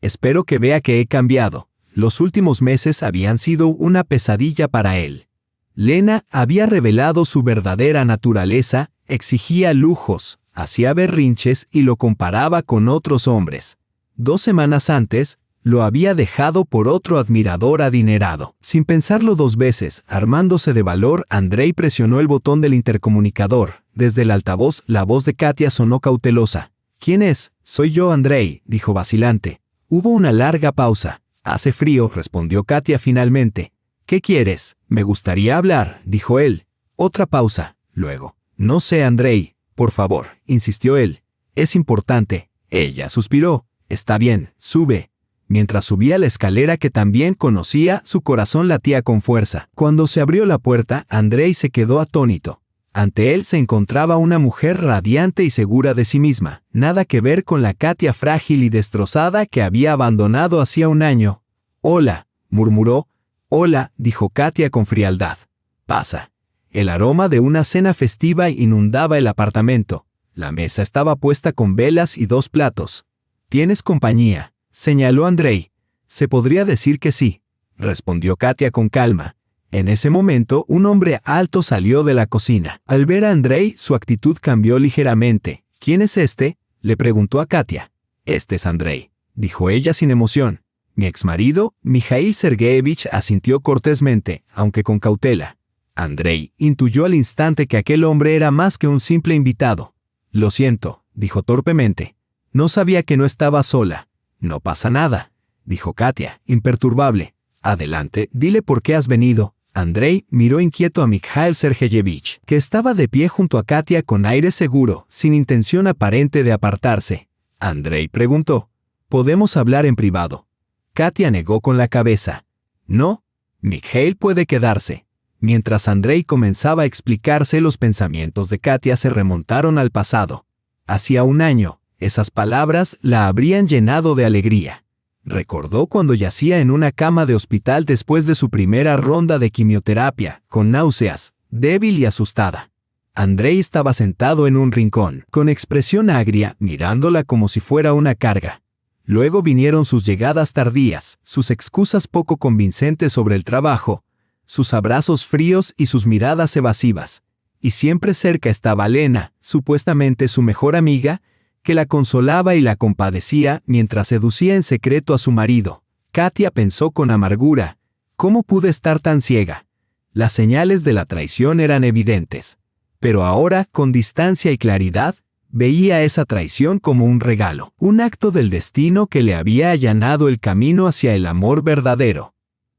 Espero que vea que he cambiado. Los últimos meses habían sido una pesadilla para él. Lena había revelado su verdadera naturaleza, exigía lujos, hacía berrinches y lo comparaba con otros hombres. 2 semanas antes, lo había dejado por otro admirador adinerado. Sin pensarlo 2 veces, armándose de valor, Andrei presionó el botón del intercomunicador. Desde el altavoz, la voz de Katia sonó cautelosa. «¿Quién es?» «Soy yo, Andrei», dijo vacilante. Hubo una larga pausa. «Hace frío», respondió Katia finalmente. «¿Qué quieres?» «Me gustaría hablar», dijo él. Otra pausa. Luego. «No sé, Andrei. Por favor», insistió él. «Es importante». Ella suspiró. «Está bien, sube». Mientras subía la escalera que también conocía, su corazón latía con fuerza. Cuando se abrió la puerta, Andrei se quedó atónito. Ante él se encontraba una mujer radiante y segura de sí misma, nada que ver con la Katia frágil y destrozada que había abandonado hacía un año. «Hola», murmuró. «Hola», dijo Katia con frialdad. «Pasa». El aroma de una cena festiva inundaba el apartamento. La mesa estaba puesta con velas y 2 platos. «¿Tienes compañía?», señaló Andrei. «Se podría decir que sí», respondió Katia con calma. En ese momento, un hombre alto salió de la cocina. Al ver a Andrei, su actitud cambió ligeramente. «¿Quién es este?», le preguntó a Katia. «Este es Andrei», dijo ella sin emoción. «Mi exmarido», Mijail Sergeyevich asintió cortésmente, aunque con cautela. Andrei intuyó al instante que aquel hombre era más que un simple invitado. «Lo siento», dijo torpemente. «No sabía que no estaba sola». «No pasa nada», dijo Katia, imperturbable. «Adelante, dile por qué has venido». Andrei miró inquieto a Mijail Sergeyevich, que estaba de pie junto a Katia con aire seguro, sin intención aparente de apartarse. Andrei preguntó: «¿Podemos hablar en privado?». Katia negó con la cabeza. «No, Mijail puede quedarse». Mientras Andrei comenzaba a explicarse, los pensamientos de Katia se remontaron al pasado. Hacía un año, esas palabras la habrían llenado de alegría. Recordó cuando yacía en una cama de hospital después de su primera ronda de quimioterapia, con náuseas, débil y asustada. Andrei estaba sentado en un rincón, con expresión agria, mirándola como si fuera una carga. Luego vinieron sus llegadas tardías, sus excusas poco convincentes sobre el trabajo, sus abrazos fríos y sus miradas evasivas. Y siempre cerca estaba Lena, supuestamente su mejor amiga, que la consolaba y la compadecía mientras seducía en secreto a su marido. Katia pensó con amargura: ¿cómo pude estar tan ciega? Las señales de la traición eran evidentes. Pero ahora, con distancia y claridad, veía esa traición como un regalo, un acto del destino que le había allanado el camino hacia el amor verdadero.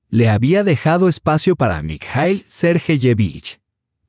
Le había dejado espacio para Mijail Sergeyevich,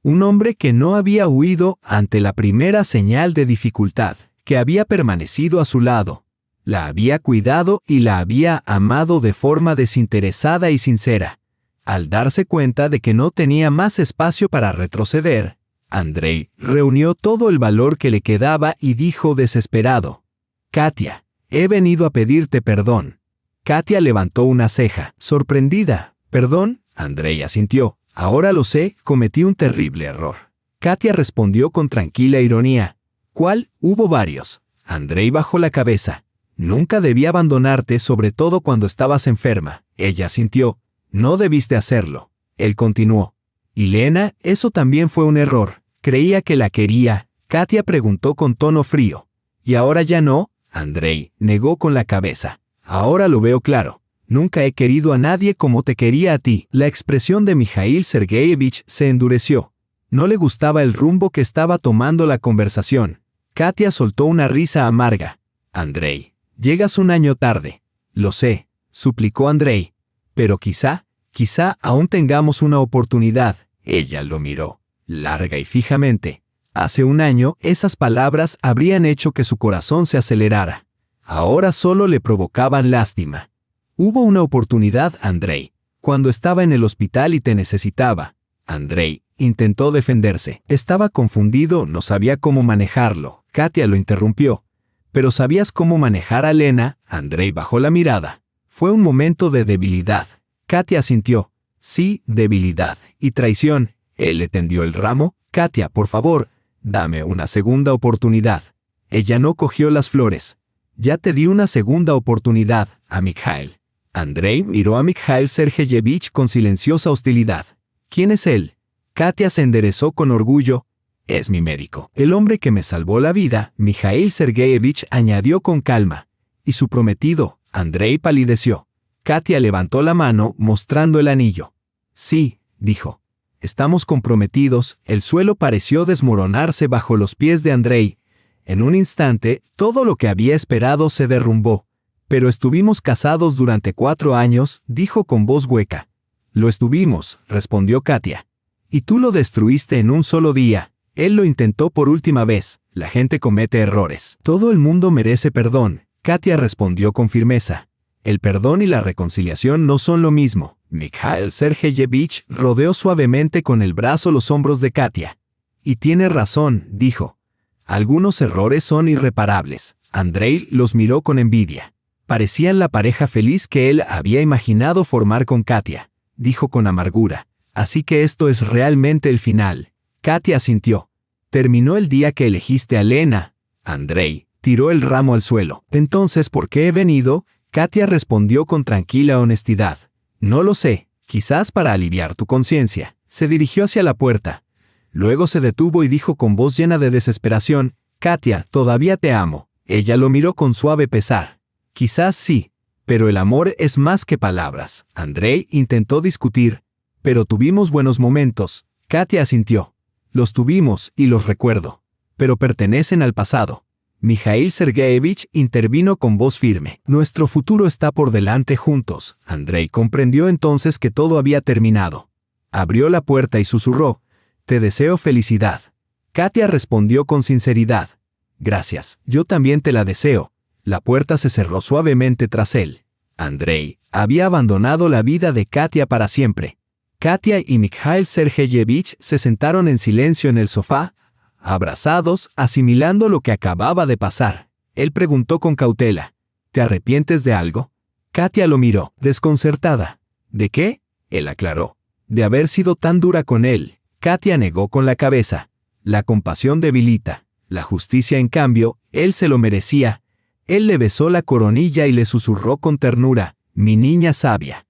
un hombre que no había huido ante la primera señal de dificultad, que había permanecido a su lado, la había cuidado y la había amado de forma desinteresada y sincera. Al darse cuenta de que no tenía más espacio para retroceder, Andrei reunió todo el valor que le quedaba y dijo desesperado: «Katia, he venido a pedirte perdón». Katia levantó una ceja, sorprendida. «¿Perdón?», Andrei asintió. «Ahora lo sé, cometí un terrible error». Katia respondió con tranquila ironía: «¿Cuál?». «Hubo varios». Andrei bajó la cabeza. «Nunca debí abandonarte, sobre todo cuando estabas enferma». Ella asintió. «No debiste hacerlo». Él continuó: «Y Lena, eso también fue un error. Creía que la quería». Katia preguntó con tono frío: «¿Y ahora ya no?». Andrei negó con la cabeza. «Ahora lo veo claro. Nunca he querido a nadie como te quería a ti». La expresión de Mijail Sergeyevich se endureció. No le gustaba el rumbo que estaba tomando la conversación. Katia soltó una risa amarga. «Andrei, llegas un año tarde». «Lo sé», suplicó Andrei. «Pero quizá aún tengamos una oportunidad». Ella lo miró, larga y fijamente. Hace un año, esas palabras habrían hecho que su corazón se acelerara. Ahora solo le provocaban lástima. «Hubo una oportunidad, Andrei, cuando estaba en el hospital y te necesitaba». Andrei intentó defenderse. Estaba confundido, no sabía cómo manejarlo. Katia lo interrumpió. «¿Pero sabías cómo manejar a Lena?». Andrei bajó la mirada. «Fue un momento de debilidad». Katia asintió. «Sí, debilidad. Y traición». Él le tendió el ramo. Katia, por favor, dame una segunda oportunidad. Ella no cogió las flores. Ya te di una segunda oportunidad, a Mikhail. Andrei miró a Mikhail Sergeyevich con silenciosa hostilidad. ¿Quién es él? Katia se enderezó con orgullo. Es mi médico. El hombre que me salvó la vida, Mikhail Sergeyevich añadió con calma. Y su prometido, Andrei palideció. Katia levantó la mano, mostrando el anillo. Sí, dijo. Estamos comprometidos. El suelo pareció desmoronarse bajo los pies de Andrei. En un instante, todo lo que había esperado se derrumbó. Pero estuvimos casados durante 4 años, dijo con voz hueca. Lo estuvimos, respondió Katia. Y tú lo destruiste en un solo día. Él lo intentó por última vez. La gente comete errores. Todo el mundo merece perdón, Katia respondió con firmeza. El perdón y la reconciliación no son lo mismo. Mikhail Sergeyevich rodeó suavemente con el brazo los hombros de Katia. Y tiene razón, dijo. Algunos errores son irreparables. Andrei los miró con envidia. Parecían la pareja feliz que él había imaginado formar con Katia, dijo con amargura. Así que esto es realmente el final. Katia asintió. Terminó el día que elegiste a Lena. Andrei tiró el ramo al suelo. Entonces, ¿por qué he venido? Katia respondió con tranquila honestidad. No lo sé, quizás para aliviar tu conciencia. Se dirigió hacia la puerta. Luego se detuvo y dijo con voz llena de desesperación, Katia, todavía te amo. Ella lo miró con suave pesar. Quizás sí, pero el amor es más que palabras. Andrei intentó discutir, pero tuvimos buenos momentos. Katia asintió. Los tuvimos y los recuerdo, pero pertenecen al pasado. Mikhail Sergeyevich intervino con voz firme. Nuestro futuro está por delante juntos. Andrei comprendió entonces que todo había terminado. Abrió la puerta y susurró, te deseo felicidad. Katia respondió con sinceridad. Gracias, yo también te la deseo. La puerta se cerró suavemente tras él. Andrei había abandonado la vida de Katia para siempre. Katia y Mikhail Sergeyevich se sentaron en silencio en el sofá, abrazados, asimilando lo que acababa de pasar. Él preguntó con cautela, ¿te arrepientes de algo? Katia lo miró, desconcertada. ¿De qué? Él aclaró. De haber sido tan dura con él. Katia negó con la cabeza. La compasión debilita. La justicia, en cambio, él se lo merecía. Él le besó la coronilla y le susurró con ternura, mi niña sabia.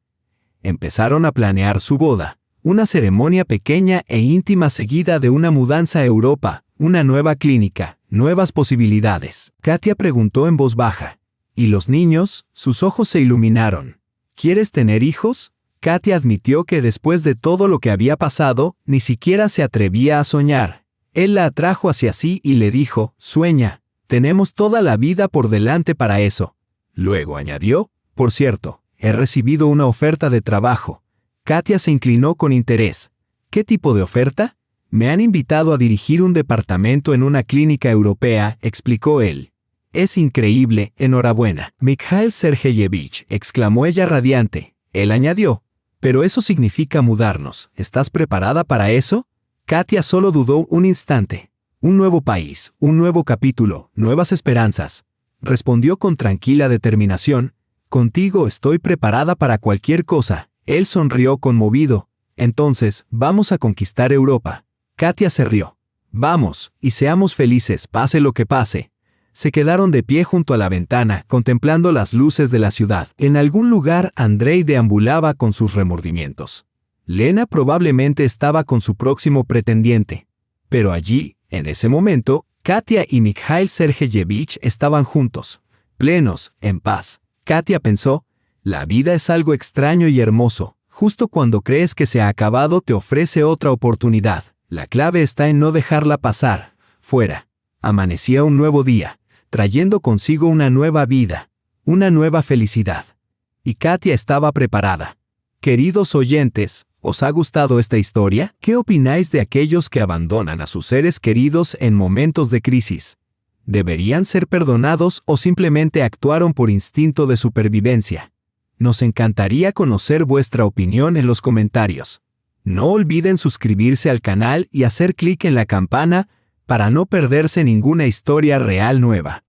Empezaron a planear su boda, una ceremonia pequeña e íntima seguida de una mudanza a Europa, una nueva clínica, nuevas posibilidades. Katia preguntó en voz baja. ¿Y los niños? Sus ojos se iluminaron. ¿Quieres tener hijos? Katia admitió que después de todo lo que había pasado, ni siquiera se atrevía a soñar. Él la atrajo hacia sí y le dijo, sueña. Tenemos toda la vida por delante para eso. Luego añadió, por cierto, he recibido una oferta de trabajo. Katia se inclinó con interés. ¿Qué tipo de oferta? Me han invitado a dirigir un departamento en una clínica europea, explicó él. Es increíble, enhorabuena. Mikhail Sergeyevich, exclamó ella radiante. Él añadió, pero eso significa mudarnos. ¿Estás preparada para eso? Katia solo dudó un instante. Un nuevo país, un nuevo capítulo, nuevas esperanzas. Respondió con tranquila determinación. Contigo estoy preparada para cualquier cosa. Él sonrió conmovido. Entonces, vamos a conquistar Europa. Katia se rió. Vamos, y seamos felices, pase lo que pase. Se quedaron de pie junto a la ventana, contemplando las luces de la ciudad. En algún lugar, Andrei deambulaba con sus remordimientos. Lena probablemente estaba con su próximo pretendiente. Pero allí, en ese momento, Katia y Mikhail Sergeyevich estaban juntos, plenos, en paz. Katia pensó, la vida es algo extraño y hermoso. Justo cuando crees que se ha acabado te ofrece otra oportunidad. La clave está en no dejarla pasar. Fuera. Amanecía un nuevo día, trayendo consigo una nueva vida, una nueva felicidad. Y Katia estaba preparada. Queridos oyentes, ¿os ha gustado esta historia? ¿Qué opináis de aquellos que abandonan a sus seres queridos en momentos de crisis? ¿Deberían ser perdonados o simplemente actuaron por instinto de supervivencia? Nos encantaría conocer vuestra opinión en los comentarios. No olviden suscribirse al canal y hacer clic en la campana para no perderse ninguna historia real nueva.